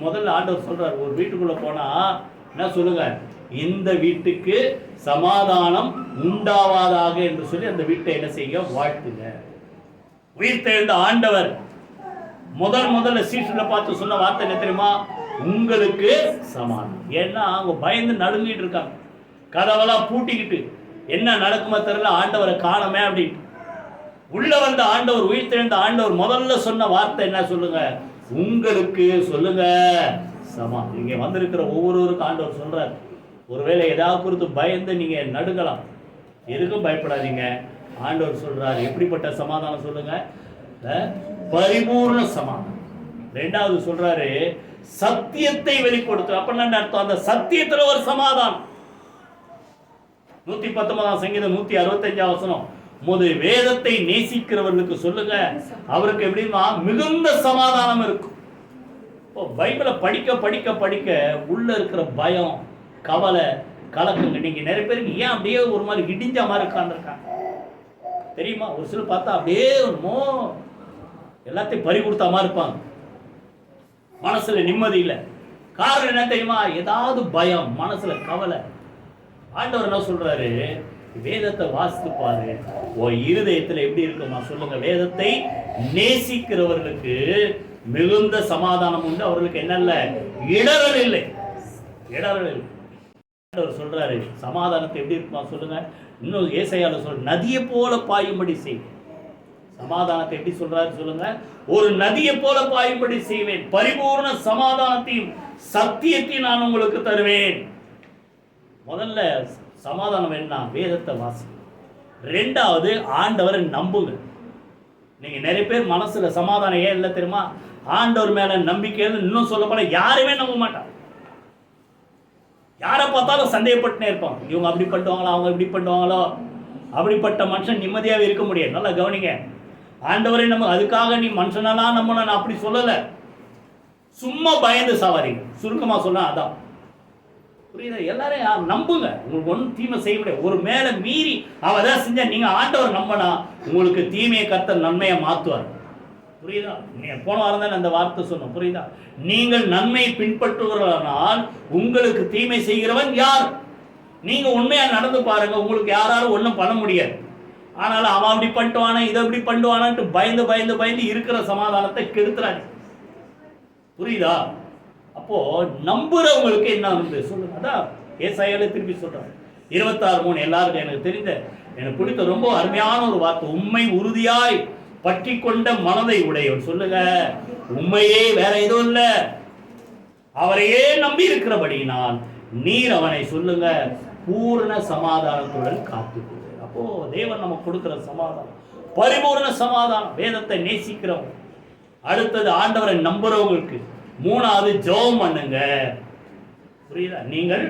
முதல்ல ஆண்டவர் சொல்றார், ஒரு வீட்டுக்குள்ள போனா என்ன சொல்லுங்க? இந்த வீட்டுக்கு சமாதானம் உண்டாவதாக என்று சொல்லி அந்த வீட்டை என்ன செய்ய? வாழ்த்துங்க. உயிர்த்தெழுந்த ஆண்டவர் முதல்ல சீஷர்களை பார்த்து சொன்ன வார்த்தை என்ன தெரியுமா? உங்களுக்கு சமாதானம். ஏன்னா அவங்க பயந்து நடுங்கிட்டு இருக்காங்க, கதவெல்லாம் பூட்டிக்கிட்டு என்ன நடக்குமா தெரியல, ஆண்டவரை காணமே அப்படின்னு. உள்ள வந்த ஆண்டவர், உயிர்த்தெழுந்த ஆண்டவர் முதல்ல சொன்ன வார்த்தை என்ன சொல்லுங்க? உங்களுக்கு சொல்லுங்க சமாதானம். இங்க வந்திருக்கிற ஒவ்வொருவருக்கும் ஆண்டவர் சொல்றார், ஒருவேளை ஏதாவது குறித்து பயந்து நீங்க நடுங்கலாம், எதுக்கும் பயப்படாதீங்க. ஆண்டவர் சொல்றார் எப்படிப்பட்ட சமாதானம் சொல்லுங்க? பரிபூர்ண சமாதானம். ரெண்டாவது சொல்றாரு சத்தியத்தை வெளிப்படுத்து. அப்படின்னா அர்த்தம், அந்த சத்தியத்துல ஒரு சமாதானம். 119 சங்கீதம் 165 வசனம், வேதத்தை நேசிக்கிறவர்களுக்கு சொல்லுங்க, அவருக்கு எப்படின்னா மிகுந்த சமாதானம் இருக்கும். பைபிளை படிக்க படிக்க படிக்க உள்ள இருக்கிற பயம், கவலை, கலக்குங்க. நீங்க நிறைய பேருக்கு ஏன் அப்படியே ஒரு மாதிரி இடிஞ்ச மாதிரி உட்கார்ந்துருக்காங்க தெரியுமா? ஒரு சிலர் பார்த்தா அப்படியே எல்லாத்தையும் பறி கொடுத்த மாதிரி இருப்பாங்க, மனசுல நிம்மதி இல்லை. காரணம் என்ன தெரியுமா? ஏதாவது பயம், மனசுல கவலை. ஆண்டவர் என்ன சொல்றாரு? வேதத்தை வாசித்து பாரு, இருதயத்துல எப்படி இருக்குமா சொல்லுங்க? வேதத்தை நேசிக்கிறவர்களுக்கு மிகுந்த சமாதானம் உண்டு, அவர்களுக்கு என்னல்ல இடரல் இல்லை. இடரல் இல்லை. ஆண்டவர் சொல்றாரு சமாதானத்தை எப்படி இருக்குமா சொல்லுங்க? இன்னும் ஏசாயால சொல்ற, நதியை போல பாயும்படி செய். சமாதானத்தை எப்படி சொல்றாரு சொல்லுங்க? ஒரு நதியை போல பாயும்படி செய்வேன், பரிபூர்ண சமாதானத்தையும் சத்தியத்தையும் நான் உங்களுக்கு தருவேன். முதல்ல சமாதானம் என்ன? வேதத்தை வாசி. ரெண்டாவது ஆண்டவரை நம்புங்க. நீங்க நிறைய பேர் மனசுல சமாதானம் ஏன் இல்லை தெரியுமா? ஆண்டவர் மேல நம்பிக்கை. இன்னும் சொல்ல போனா யாருமே நம்ப மாட்டாங்க, யாரை பார்த்தாலும் சந்தேகப்பட்டுனே இருப்பாங்க. இவங்க அப்படி பண்ணுவாங்களோ, அவங்க இப்படி பண்ணுவாங்களோ. அப்படிப்பட்ட மனுஷன் நிம்மதியாகவே இருக்க முடியாது. நல்லா கவனிங்க. ஆண்டவரை நம்ம அதுக்காக நீ மனுஷனெல்லாம் நம்ம நான் அப்படி சொல்லலை, சும்மா பயந்து சாவாரிங்க. சுருக்கமா சொன்னா அதான். புரியுதா? எல்லாரையும் நம்புங்க, உங்களுக்கு ஒன்றும் தீமை செய்ய முடியாது. ஒரு மேல மீறி அவ ஏதாவது செஞ்சா நீங்க ஆண்டவர் நம்பினா உங்களுக்கு தீமையை கர்த்தர் நன்மையை மாற்றுவார். புரியுதா? போன வாரம் தான் அந்த வார்த்தை சொன்னோம். புரியுதா? நீங்கள் நன்மையை பின்பற்றுகிறவனால் உங்களுக்கு தீமை செய்கிறவன் யார்? நீங்க உண்மையா நடந்து பாருங்க, உங்களுக்கு யாராலும் ஒன்றும் பண்ண முடியாது. ஆனாலும் அவன் அப்படி பண்ணிட்டுவானா, இதை அப்படி பண்ணுவானான்ட்டு பயந்து பயந்து பயந்து இருக்கிற சமாதானத்தை கெடுத்துறாங்க. புரியுதா? அப்போ நம்புறவங்களுக்கு என்ன வந்து சொல்லுங்க. அதான் ஏசாயால திருப்பி சொல்றாங்க 26:3. எல்லாருக்கும் எனக்கு தெரிந்த, எனக்கு பிடித்த ரொம்ப அருமையான ஒரு வார்த்தை. உண்மை உறுதியாய் பற்றி கொண்ட மனதை உடையவர். சொல்லுங்க, உண்மையே வேற எதுவும் இல்ல, அவரையே நம்பி இருக்கிறபடியினால் நீர் அவனை சொல்லுங்க பூர்ண சமாதானத்துடன் காத்துக்கொள். அப்போ தேவன் நமக்கு கொடுக்கிற சமாதானம் பரிபூர்ண சமாதானம். வேதத்தை நேசிக்கிறவங்க, அடுத்தது ஆண்டவரை நம்புறவங்களுக்கு, மூணாவது ஜெபம் பண்ணுங்க. புரியுதா? நீங்கள்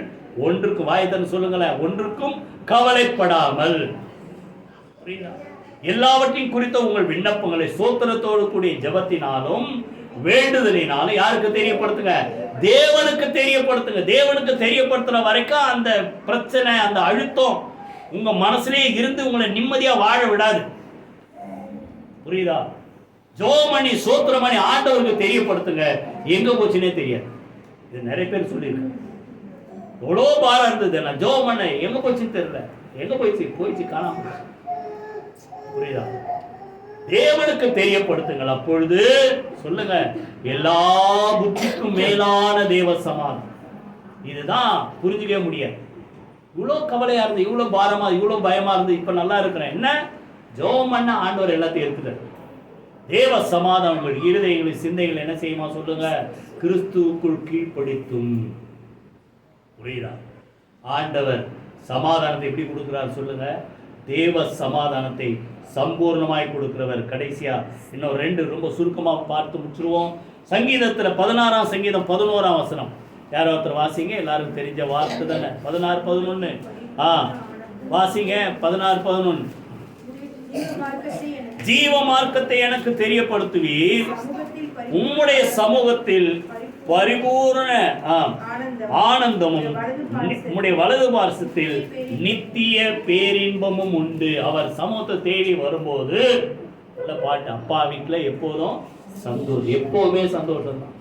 ஒன்றுக்கு வாய்த்தன்னு சொல்லுங்களேன், ஒன்றுக்கும் கவலைப்படாமல். புரியுதா? எல்லாவற்றையும் குறித்த உங்கள் விண்ணப்பங்களை சோத்திரத்தோடு கூடிய ஜெபத்தினாலும் வேண்டுதலினாலும் யாருக்கு தெரியப்படுத்துங்க? தேவனுக்கு தெரியப்படுத்துங்க. தேவனுக்கு தெரியப்படுத்துற வரைக்கும் அந்த பிரச்சனை, அந்த அழுத்தம் உங்க மனசுலயே இருந்து உங்களை நிம்மதியா வாழ விடாது. புரியுதா? ஜோமணி சோத்திரமணி ஆண்டவருக்கு தெரியப்படுத்துங்க. எங்க போச்சுன்னே தெரியாது. இது நிறைய பேர் சொல்லியிருக்காங்க. எவ்வளோ பாரம் இருந்தது, நான் ஜோமண்ண எங்க போச்சுன்னு தெரியல, எங்க போயிடுச்சு காணாம. புரியுதா? தேவனுக்கு தெரியப்படுத்துங்கள். அப்பொழுது சொல்லுங்க, எல்லா புத்திக்கும் மேலான தேவ சமாதானம். இதுதான் புரிஞ்சுக்கவே முடியாது. இவ்வளோ கவலையா இருந்து, இவ்வளோ பாரமா, இவ்வளோ பயமா இருந்து இப்ப நல்லா இருக்கிறேன். என்ன ஜெபம் பண்ண ஆண்டவர் எல்லாத்தையும் எடுத்துட்டார். தேவ சமாதானம் உங்கள் இருதயங்களின் சிந்தைகள் என்ன செய்யுமா சொல்லுங்க? கிறிஸ்துவுக்குள் கீழ்ப்படுத்தும். புரியுதா? ஆண்டவர் சமாதானத்தை எப்படி கொடுக்கிறார் சொல்லுங்க? தேவ சமாதானத்தை சம்பூர்ணமாய் கொடுக்கிறவர். கடைசியா இன்னும் 2 ரொம்ப சுருக்கமா பார்த்து முடிச்சிருவோம். சங்கீதத்துல 16 சங்கீதம் 11 வசனம். யாரோ ஒருத்தர் வாசிங்க, எல்லாருக்கும் தெரிஞ்ச வார்த்தை தானே. 16:11. வாசிங்க 16:11. ஜீவ மார்க்கத்தை எனக்கு தெரியப்படுத்துவீர், உம்முடைய சமூகத்தில் பரிபூர்ண ஆனந்தமும் உம்முடைய வலது பார்சத்தில் நித்திய பேரின்பமும் உண்டு. அவர் சமூகத்தை தேடி வரும்போது பாட்டு, அப்பா வீட்டில் எப்போதும் சந்தோஷம், எப்போதுமே சந்தோஷம் தான்.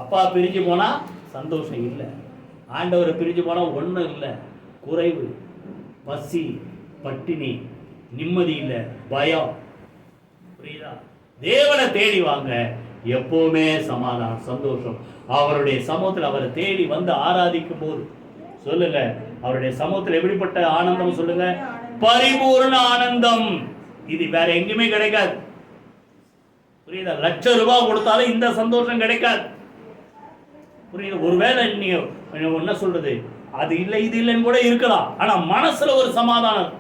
அப்பா பிரிஞ்சு போனா சந்தோஷம் இல்லை, ஆண்டவரை பிரிஞ்சு போனா ஒன்றும் இல்லை, குறைவு, பசி, பட்டினி, நிம்மதி இல்லை, பயம். புரியுதா? தேவனை தேடி வாங்க, எப்பவுமே சமாதானம், சந்தோஷம். அவருடைய சமூகத்தில் அவரை தேடி வந்து ஆராதிக்கும் போது சொல்லுங்க, அவருடைய சமூகத்தில் எப்படிப்பட்ட ஆனந்தம் சொல்லுங்க? பரிபூர்ண ஆனந்தம். இது வேற எங்கேயுமே கிடைக்காது. புரியுதா? ₹1,00,000 கொடுத்தாலும் இந்த சந்தோஷம் கிடைக்காது. புரியுது? ஒருவேளை நீங்க என்ன சொல்றது, அது இல்லை இது இல்லைன்னு கூட இருக்கலாம், ஆனா மனசுல ஒரு சமாதானம்,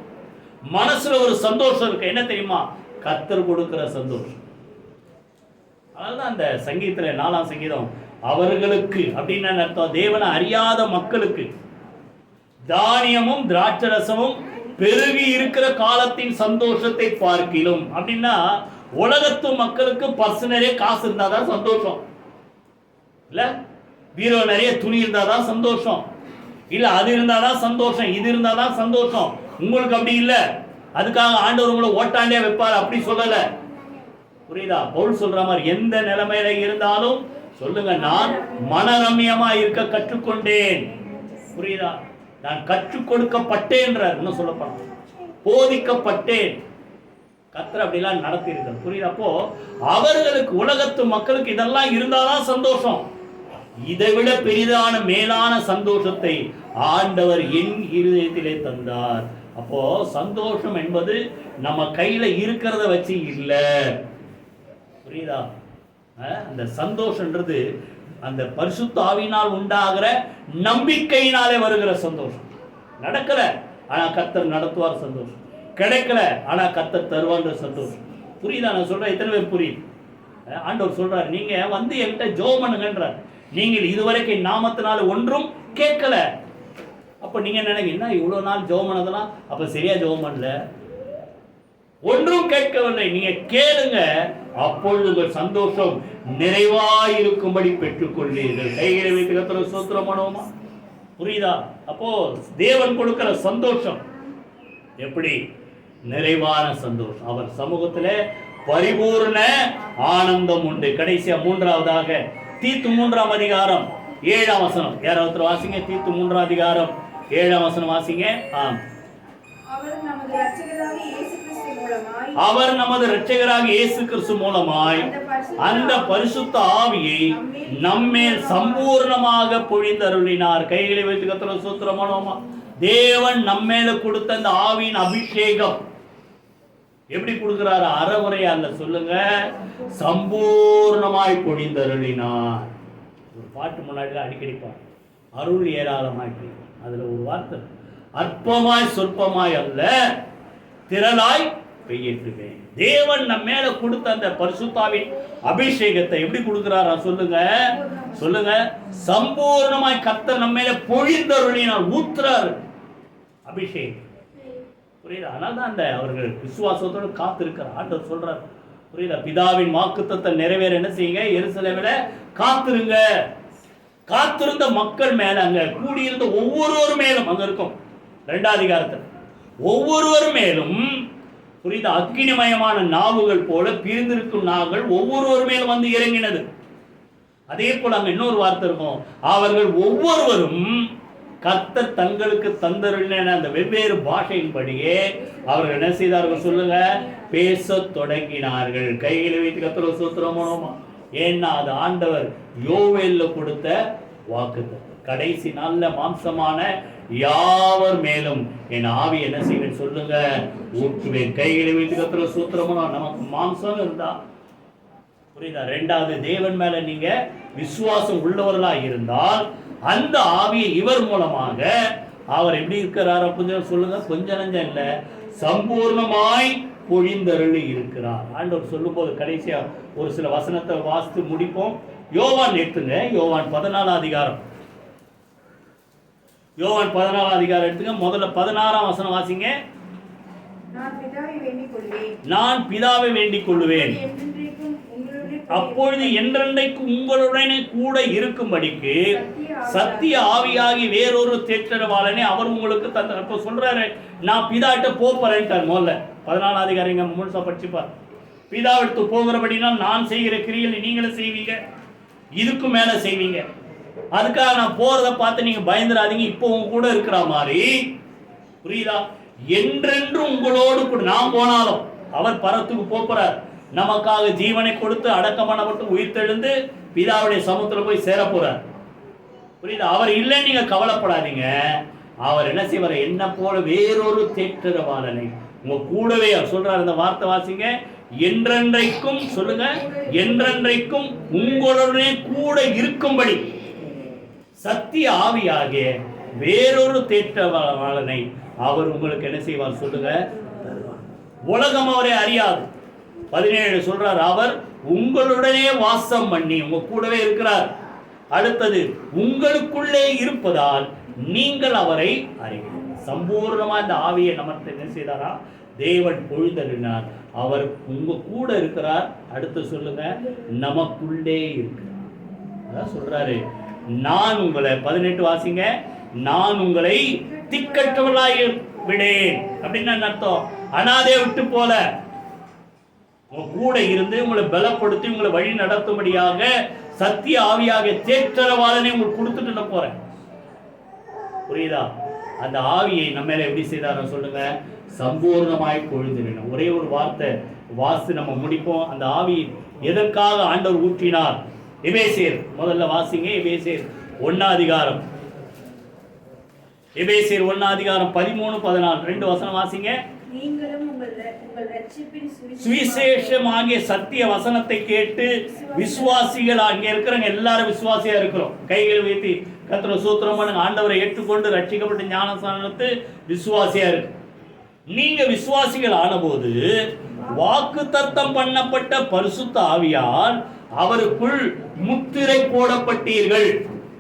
மனசுல ஒரு சந்தோஷம் இருக்கு. என்ன தெரியுமா? கர்த்தர் கொடுக்கிற சந்தோஷம். அதனால அந்த சங்கீதத்துல 4ஆம் சங்கீதம், அவர்களுக்கு அப்படின்னு அர்த்தம், தேவனை அறியாத மக்களுக்கு தானியமும் திராட்சரசமும் பெருகி இருக்கிற காலத்தின் சந்தோஷத்தை பார்க்கிலும். அப்படின்னா உலகத்து மக்களுக்கு பர்ஸ் நிறைய காசு இருந்தாதான் சந்தோஷம் இல்ல, பீரோ நிறைய துணி இருந்தாதான் சந்தோஷம் இல்ல, அது இருந்தாதான் சந்தோஷம், இது இருந்தாதான் சந்தோஷம். உங்களுக்கு அப்படி இல்ல, அதுக்காக ஆண்டவர் உங்களை ஓட்டாண்டியா வைப்பார் அப்படி சொல்லல. புரியுதா? பவுல் சொல்ற மாதிரி எந்த நிலைமையில இருந்தாலும் சொல்லுங்க, நான் மனரம்யமா இருக்க கற்றுக்கொண்டேன். புரியுதா? நான் கற்றுக் கொடுக்கப்பட்டேன்றார், இன்னும் சொல்லப்படும் போதிக்கப்பட்டேன். கர்த்தர் அப்படிலாம் நடத்தி இருக்கார். புரியுது? அப்போ அவர்களுக்கு, உலகத்து மக்களுக்கு இதெல்லாம் இருந்தாதான் சந்தோஷம். இதை விட பெரிதான மேலான சந்தோஷத்தை ஆண்டவர் என் இருதயத்திலே தந்தார். அப்போ சந்தோஷம் என்பது நம்ம கையில இருக்கிறத வச்சு இல்ல. புரியுதா? அந்த சந்தோஷம்ன்றது அந்த பரிசுத்த ஆவியினால் உண்டாகிற நம்பிக்கையினாலே வருகிற சந்தோஷம். நடக்கல ஆனா கர்த்தர் நடத்துவார் சந்தோஷம், கிடைக்கல ஆனா கர்த்தர் தருவான்ற சந்தோஷம். புரியுதா நான் சொல்றேன்? எத்தனை பேர் புரியுது? ஆண்டவர் சொல்றாரு, நீங்க வந்து என்கிட்ட ஜெபம் பண்ணுங்கன்றார். நீங்கள் இதுவரைக்கும் நாமத்தினால ஒன்றும் கேட்கல. அப்ப நீங்க நினைக்கிறீங்க, இவ்வளவு நாள் ஜெபம் பண்ணதெல்லாம் அப்ப சரியா ஜெபம் பண்ணல, ஒன்றும் கேட்கவில்லை. நீங்க கேளுங்க, அப்பொழுது உங்கள் சந்தோஷம் நிறைவாயிருக்கும்படி பெற்றுக்கொள்வீர்கள். கைகளை வைத்து கர்த்தரை ஸ்தோத்திரம் பண்ணுவோமா? புரியுதா? அப்போ தேவன் கொடுக்கிற சந்தோஷம் எப்படி? நிறைவான சந்தோஷம். அவர் சமூகத்திலே பரிபூர்ண ஆனந்தம் உண்டு. கடைசியா மூன்றாவதாக தீத்து 3ஆம் அதிகாரம் 7ஆம் வசனம். யாராவது வாசிங்க, தீத்து 3ஆம் அதிகாரம் 7ஆம் வசனம் வாசிங்க. அவர் நமது இரட்சகராக இயேசு கிறிஸ்து மூலமாய் அந்த பரிசுத்த ஆவியை நம்மேல் சம்பூர்ணமாக பொழிந்தருளினார். கைகளை வைத்து கர்த்தரை ஸ்தோத்திரம் பண்ணுவோமா? தேவன் நம்மேல கொடுத்த அந்த ஆவியின் அபிஷேகம் எப்படி கொடுக்கிறாரு? அறவுரையா அல்ல, சொல்லுங்க, சம்பூர்ணமாய் பொழிந்தருளினார். ஒரு பாட்டு முன்னாடி அடிக்கடி பாரு, அருள் ஏராளமாய். அதுல ஒரு வார்த்தை, அற்பமாய் சொற்பமாய் அல்ல திரளாய் பெய்யட்டுவேன். தேவன் நம்ம மேல கொடுத்த அந்த பரிசுத்தாவின் அபிஷேகத்தை எப்படி கொடுக்கிறாரா? சொல்லுங்க, சொல்லுங்க, சம்பூர்ணமாய் கர்த்தர் நம்ம மேல பொழிந்தருளினார், ஊத்துறாரு அபிஷேகம். புரியுதா? அதனால தான் அந்த அவர்கள் விசுவாசத்தோடு காத்திருக்கிறார். ஆண்டவர் சொல்றார், புரியுதா? பிதாவின் வாக்குத்தத்தத்தை நிறைவேற என்ன செய்யுங்க? எருசலேமிலே காத்திருங்க. காத்திருந்த மக்கள் மேல, அங்க கூடியிருந்த ஒவ்வொருவர் மேலும், அங்க இருக்கும் 2ஆம் அதிகாரத்தில், ஒவ்வொருவர் மேலும் புரியுதா, அக்கினிமயமான நாவுகள் போல பிரிந்திருக்கும் நாவுகள் ஒவ்வொருவர் மேலும் வந்து இறங்கினது. அதே போல அங்க இன்னொரு வார்த்தை இருக்கும், அவர்கள் ஒவ்வொருவரும் கர்த்தர் தங்களுக்கு தந்தருளின அந்த வெவ்வேறு பாஷையின்படியே அவர்கள் என்ன செய்தார்கள்? சொல்லுங்க, பேச தொடங்கினார்கள். கைகளை வைத்து கர்த்தரை ஸ்தோத்திரம் பண்ணுவோமா? ஏன்னா அது ஆண்டவர் யோவேல்ல கொடுத்த வாக்குத்தத்தம். கடைசி நாள்ல மாம்சமான யாவர் மேலும் என் ஆவி என்ன செய்வேன்? சொல்லுங்க, ஊற்றுவேன். கைகளை வைத்து கர்த்தரை ஸ்தோத்திரம் பண்ணுவோம். நமக்கு மாம்சம் இருந்தா புரியுதா? 2வது, தேவன் மேல நீங்க விசுவாசம் உள்ளவர்களா இருந்தால் அந்த ஆவியை இவர் மூலமாக அவர் எப்படி இருக்கிறார் அப்படின்னு சொல்லுங்க, கொஞ்ச நஞ்சம் இல்ல, சம்பூர்ணமாய் பொழிந்தருளி இருக்கிறார். ஆண்டவர் சொல்லும் போது கடைசியா ஒரு சில வசனத்தை வாசித்து முடிப்போம். யோவான் எடுத்துங்க, யோவான் 14 அதிகாரம். யோவான் 14 அதிகாரம் எடுத்துங்க. முதல்ல 16ஆம் வசனம் வாசிங்க. நான் பிதாவை வேண்டிக் கொள்வேன், நான் பிதாவை வேண்டிக் கொள்வேன், என்றென்றைக்கும் உங்களுடனே அப்பொழுது என்றென்றைக்கு உங்களுடனே கூட இருக்கும்படிக்கு சத்திய ஆவியாகி வேறொரு தேற்றரவாளனே அவர் உங்களுக்கு தந்த. அப்போ சொல்றாரு, நான் பிதாட்ட போறேன்ட்டார். முதல்ல 14 அதிகாரிங்க முழுசா படிச்சுப்பார். பிதாவிடத்து போகிறபடினா நான் செய்கிற கிரியைகளை நீங்களும் செய்வீங்க, இதுக்கு மேல செய்வீங்க. அதுக்காக நான் போறத பார்த்து நீங்க பயந்துடாதீங்க. இப்போ உங்க கூட இருக்கிற மாதிரி, புரியுதா? என்றென்றும் உங்களோடு கூட. நான் போனாலும் அவர் பரத்துக்கு போறார், நமக்காக ஜீவனை கொடுத்து அடக்கம் பண்ணப்பட்டு உயிர் தெழுந்து பிதாவுடைய சமூகத்துல போய் சேர போறார். புரியுதா? அவர் இல்லைன்னு நீங்க கவலைப்படாதீங்க. அவர் என்ன செய்வார்? என்ன போல வேறொரு தேற்றரவாளனை உங்க கூடவே. அவர் சொல்றார், இந்த வார்த்தை வாசிங்க, என்றென்றைக்கும். சொல்லுங்க, என்றென்றைக்கும் உங்களுடனே கூட இருக்கும்படி சத்திய ஆவியாகிய வேறொரு தேற்றரவாளனை அவர் உங்களுக்கு என்ன செய்வார்? சொல்லுங்க, உலகம் அவரை அறியாது. 17 சொல்றார், அவர் உங்களுடனே வாசம் பண்ணி உங்க கூடவே இருக்கிறார். அடுத்தது, உங்களுக்குள்ளே இருப்பதால் நீங்கள் அவரை அறிவீர்கள். சம்பூர்ணமா இந்த ஆவியை நமக்கு என்ன செய்தாரா? தேவன் பொழுதறினார். அவர் உங்க கூட இருக்கிறார். அடுத்து சொல்லுங்க, நமக்குள்ளே இருக்கிறார். அதான் சொல்றாரு, நான் உங்களை 18 வாசிங்க, நான் உங்களை திக்கற்றவர்களாய் விடேன். அப்படின்னு அர்த்தம், அனாதை விட்டு போல உங்க கூட இருந்து உங்களை பலப்படுத்தி உங்களை வழி நடத்தும்படியாக சத்திய ஆவியாக தேற்றரவாளனை உங்களுக்கு கொடுத்துட்டு நான் போறேன். புரியுதா? அந்த ஆவியை நம்ம மேல எப்படி செய்தார சொல்லுங்க, சம்பூர்ணமாய் பொழுதினோம். ஒரே ஒரு வார்த்தை வாசி நம்ம முடிப்போம். அந்த ஆவி எதற்காக ஆண்டவர் ஊற்றினார்? எபேசியர் முதல்ல வாசிங்க, எபேசியர் 1 அதிகாரம். எபேசியர் 1 அதிகாரம் 13, 14 2 வசனம் வாசிங்க. நீங்களும் உங்கள் ரட்சிப்பின் சுவிசேஷமாகிய சத்திய வசனத்தை கேட்டு விசுவாசிகள், அங்கே இருக்கிறவங்க எல்லாரும் விசுவாசியா இருக்கிறோம். கைகள் வைத்து கர்த்தரை ஸ்தோத்திரம் பண்ணுங்க. ஆண்டவரை ஏற்றுக்கொண்டு ரட்சிக்கப்பட்ட ஞானஸ்நானத்து விசுவாசியா இருக்கு. நீங்க விசுவாசிகள் ஆனபோது வாக்குத்தத்தம் பண்ணப்பட்ட பரிசுத்த ஆவியால் அவருக்குள் முத்திரை போடப்பட்டீர்கள்.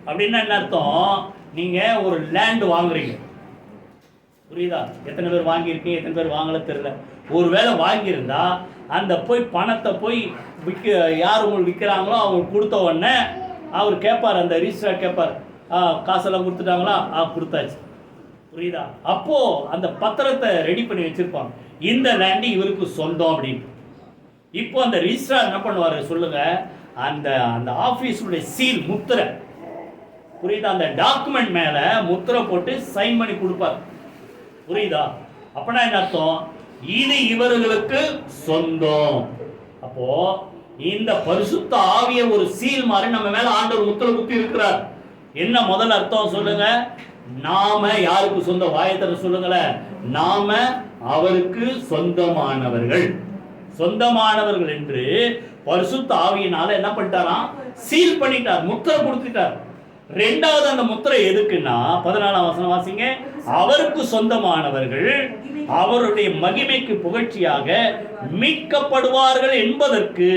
அப்படின்னா என்ன அர்த்தம்? நீங்க ஒரு லேண்ட் வாங்குறீங்க, புரியுதா? எத்தனை பேர் வாங்கியிருக்கீங்க, எத்தனை பேர் வாங்கல தெரியல. ஒருவேளை வாங்கியிருந்தா அந்த போய் பணத்தை போய் யார் உங்களுக்கு விற்கிறாங்களோ அவங்க கொடுத்த உடனே அவர் கேட்பார், அந்த ரிஜிஸ்டர் கேட்பார், காசெல்லாம் கொடுத்துட்டாங்களா? கொடுத்தாச்சு. புரியுதா? அப்போ அந்த பத்திரத்தை ரெடி பண்ணி வச்சிருப்பாங்க, இந்த லேண்டு இவருக்கு சொந்தம் அப்படின்னு. இப்போ அந்த ரிஜிஸ்ட்ரார் என்ன பண்ணுவாரு சொல்லுங்க, அந்த அந்த ஆபீஸுடைய சீல், முத்திரை, புரியுதா? அந்த டாக்குமெண்ட் மேல முத்திரை போட்டு சைன் பண்ணி கொடுப்பார். புரியுதா? அப்பனா என்ன அர்த்தம்? இது இவர்களுக்கு சொந்தம். அப்போ இந்த பரிசுத்த ஆவிய ஒரு சீல் மாதிரி நம்ம மேல ஆண்டவர் முத்திரை குத்தி இருக்கிறார். என்ன முதல் அர்த்தம் சொல்லுங்க? நாம யாருக்கு சொந்த? வாயத்தர சொல்லுங்களேன். நாம அவருக்கு சொந்தமானவர்கள். சொந்தமானவர்கள் என்று பரிசுத்த ஆவியினால என்ன பண்ணிட்டாராம்? சீல் பண்ணிட்டார், முத்திரை கொடுத்துட்டார். ரெண்டாவது அந்த முத்திரை எதுக்குன்னா 14ஆம் வசனம் வாசிங்க. அவருக்கு சொந்தமானவர்கள் அவருடைய மகிமைக்கு புகழ்ச்சியாக மீட்கப்படுவார்கள் என்பதற்கு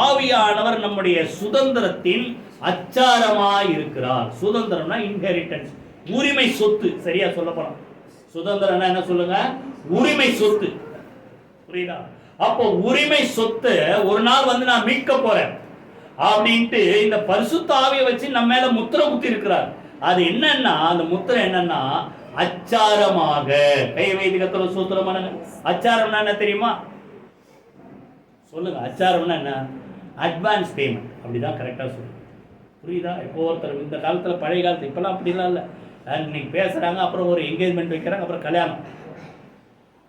ஆவியானவர் நம்முடைய சுதந்திரத்தின் அச்சாரமாய் இருக்கிறார். சுதந்திரம்னா இன்ஹெரிட்டன்ஸ், உரிமை சொத்து. சரியா சொல்ல போனா சுதந்திரம்னா என்ன சொல்லுங்க? உரிமை சொத்து. புரியுதா? அப்போ உரிமை சொத்து ஒரு நாள் வந்து நான் மீட்க போறேன் அப்படின்ட்டு இந்த பரிசுத்த ஆவியை வச்சு நம்ம மேல முத்திரை குத்தி இருக்கிறார். அது என்னன்னா, அந்த முத்திரை என்னன்னா அச்சாரமாக. கை வைத்து கர்த்தரை ஸ்தோத்திரம் பண்ணுங்க. அச்சாரம்னா என்ன தெரியுமா? சொல்லுங்க. அச்சாரம்னா என்ன? Advance payment. அப்படிதான் கரெக்டா சொல்லுங்க. புரியுதா? இப்போ ஒருத்தர் இந்த காலத்துல, பழைய காலத்துல, இப்பெல்லாம் அப்படிலாம் இல்லை. இன்னைக்கு பேசுறாங்க, அப்புறம் ஒரு என்கேஜ்மெண்ட் வைக்கிறாங்க, அப்புறம் கல்யாணம்.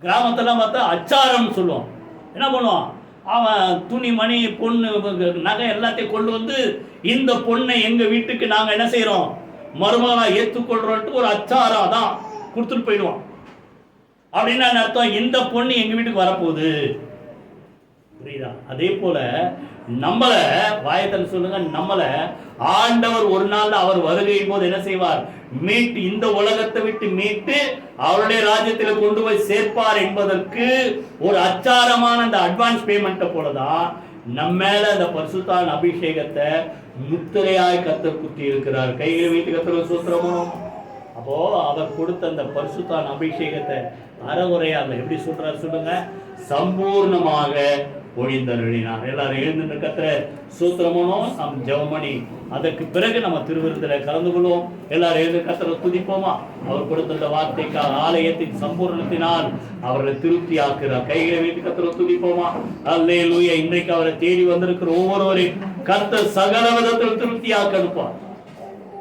கிராமத்தெல்லாம் பார்த்தா அச்சாரம் சொல்லுவோம். என்ன பண்ணுவான்? அவன் துணி, மணி, பொண்ணு, நகை எல்லாத்தையும் கொண்டு வந்து இந்த பொண்ணை எங்க வீட்டுக்கு நாங்க என்ன செய்யறோம், மருமகளா ஏற்றுக்கொள்றோன்ட்டு ஒரு அச்சாரம் தான் கொடுத்துட்டு போயிடுவான். அப்படின்னா அர்த்தம், இந்த பொண்ணு எங்க வீட்டுக்கு வரப்போகுது. புரியுதா? அதே போல நம்மள வாயத்தல் சொல்லுங்க, நம்மள ஆண்டவர் ஒரு நாள் அவர் வருகையின் போது என்ன செய்வார்? மீட்டு, இந்த உலகத்தை விட்டு மீட்டு அவருடைய ராஜ்யத்தில் கொண்டு போய் சேர்ப்பார் என்பதற்கு ஒரு அச்சாரமான அந்த அட்வான்ஸ் பேமெண்ட் போலதான் நம்ம மேல அந்த பரிசுத்தான அபிஷேகத்தை முத்திரையாய் கர்த்தர் குத்தி இருக்கிறார். கைகளை வைத்து கர்த்தர் சூத்திரமோ. அப்போ அவர் கொடுத்த அந்த பரிசுத்தான அபிஷேகத்தை அறகுறையாக எப்படி சொல்றாரு சொல்லுங்க, சம்பூர்ணமாக ஒழிந்தருளினார். எல்லாரும் எழுந்து கர்த்தரை சூத்திரமோனோம். நம் ஜெபமணி அதற்கு பிறகு நம்ம திருவிருந்தில் கலந்து கொள்வோம். எல்லாரும் எழுந்து கர்த்தரை துதிப்போமா. அவர் கொடுத்த அந்த வார்த்தைக்காக ஆலயத்தின் சம்பூர்ணத்தினால் அவர்களை திருப்தி ஆக்குறார். கைகளை வைத்து கர்த்தரை துதிப்போமா. அல்லேலூயா. இன்றைக்கு அவரை தேடி வந்திருக்கிற ஒவ்வொருவரையும் கர்த்தர் சகல விதத்தில் திருப்தியாக்க அனுப்பார்.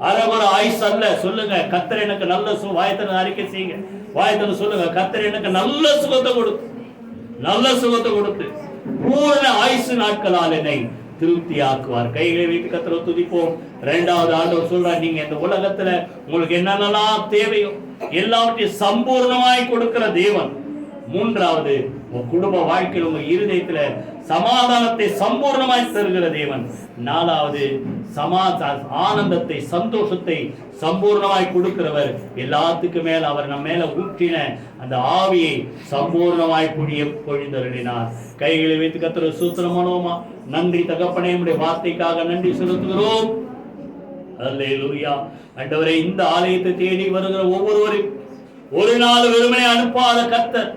அறவர ஆயுஸ் அல்ல. சொல்லுங்க, கர்த்தர் எனக்கு நல்ல வாயத்தனை அறிக்கை செய்யுங்க. வாயத்தனை சொல்லுங்க, கர்த்தர் எனக்கு நல்ல சுகத்தை கொடுத்து, நல்ல சுகத்தை கொடுத்து பூர்ண ஆயுசு நாட்களால் என்னை திருப்தி ஆக்குவார். கைகளை வைத்து கர்த்தரை துதிப்போம். இரண்டாவது ஆண்டவர் சொல்றார், நீங்க இந்த உலகத்துல உங்களுக்கு என்னென்னலாம் தேவையோ எல்லாவற்றையும் சம்பூர்ணமாய் கொடுக்கிற தேவன். மூன்றாவது, உங்க குடும்ப வாழ்க்கையில் உங்க இருதயத்துல சமாதானத்தை சம்பூர்ணமாய் தருகிற தேவன். நாலாவது, ஆனந்தத்தை சந்தோஷத்தை சம்பூர்ணமாய் கொடுக்கிறவர். எல்லாத்துக்கும் மேல் அவர் நம்ம மேல ஊற்றின அந்த ஆவியை சம்பூர்ணமாய் பொழிந்தருளினார். கைகளை வைத்து கர்த்தரை சூத்திரமானோமா. நன்றி தகப்பனே, உம்முடைய வார்த்தைக்காக நன்றி செலுத்துகிறோம். அல்லேலூயா. ஆண்டவரே, இந்த ஆலயத்தை தேடி வருகிற ஒவ்வொருவரையும் ஒரு நாள் வெறுமனே அனுப்பாத கர்த்தர்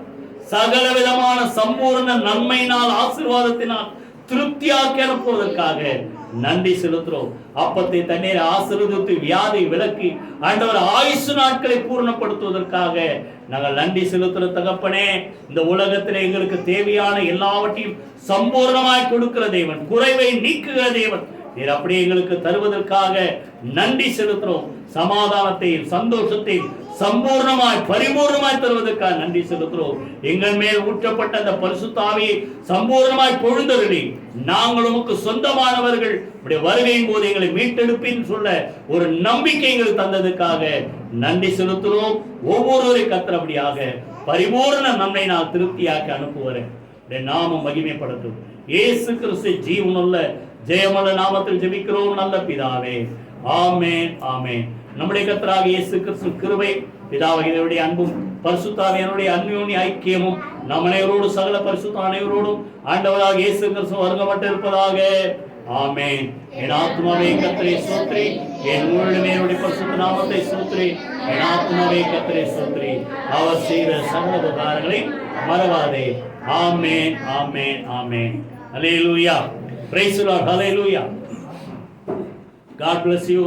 சகல விதமான சம்பூர்ண நன்மையினால் ஆசீர்வாதத்தினால் திருப்தியாக்கி அனுப்புவதற்காக நன்றி செலுத்துறோம். அப்பத்தை தண்ணீரை ஆசீர்வதித்து வியாதி விலக்கி ஆண்டவர் ஆயுசு நாட்களை பூர்ணப்படுத்துவதற்காக நாங்கள் நன்றி செலுத்துற தகப்பனே. இந்த உலகத்தில் எங்களுக்கு தேவையான எல்லாவற்றையும் சம்பூர்ணமாய் கொடுக்கிற தேவன், குறைவை நீக்குகிற தேவன். நீர் அப்படியே எங்களுக்கு தருவதற்காக நன்றி செலுத்துறோம். சமாதானத்தையும் சந்தோஷத்தையும் சம்பூர்ணமாய் பரிபூர்ணமாய் தருவதற்காக நன்றி செலுத்துறோம். எங்கள் மேல் ஊற்றப்பட்ட அந்த பரிசுத்த ஆவியை சம்பூர்ணமாய் பொழுந்தருளி நாங்கள் உமக்கு சொந்தமானவர்கள், உடைய வருகையின் போது எங்களை மீட்டெடுப்பின்னு சொல்ல ஒரு நம்பிக்கை எங்களுக்கு தந்ததுக்காக நன்றி செலுத்துறோம். ஒவ்வொருவரை கர்த்தரபடியாக பரிபூர்ண நன்மை நான் திருப்தியாக்கி அனுப்புவரேன். நாமம் மகிமைப்படுத்தும். இயேசு கிறிஸ்து ஜீவனுள்ள ஜெயமுள்ள நாமத்தில் ஜெபிக்கிறோம் நல்ல பிதாவே. ஆமென், ஆமென். நம்முடைய கர்த்தராகிய இயேசு கிறிஸ்து கிருபை, பிதாவாகிய அன்பும் பரிசுத்த ஆவியானவருடைய அன்யோன்ய ஐக்கியமும் நம் அனைவரோடு சகல பரிசுத்த அனைவரோடும் ஆண்டவராகிய இயேசு கிறிஸ்து வருகப்பட்டு இருப்பதாக. ஆமென். என் ஆத்துமாவே கர்த்தரை ஸ்தோத்திரி, என் முழுமையுடைய பரிசுத்த நாமத்தை ஸ்தோத்திரி. என் ஆத்துமாவே கர்த்தரை ஸ்தோத்திரி, அவர் செய்த சகல உபகாரங்களை மறவாதே. ஆமென், ஆமென், ஆமென். ஹல்லேலூயா. Praise the Lord. Hallelujah. God bless you.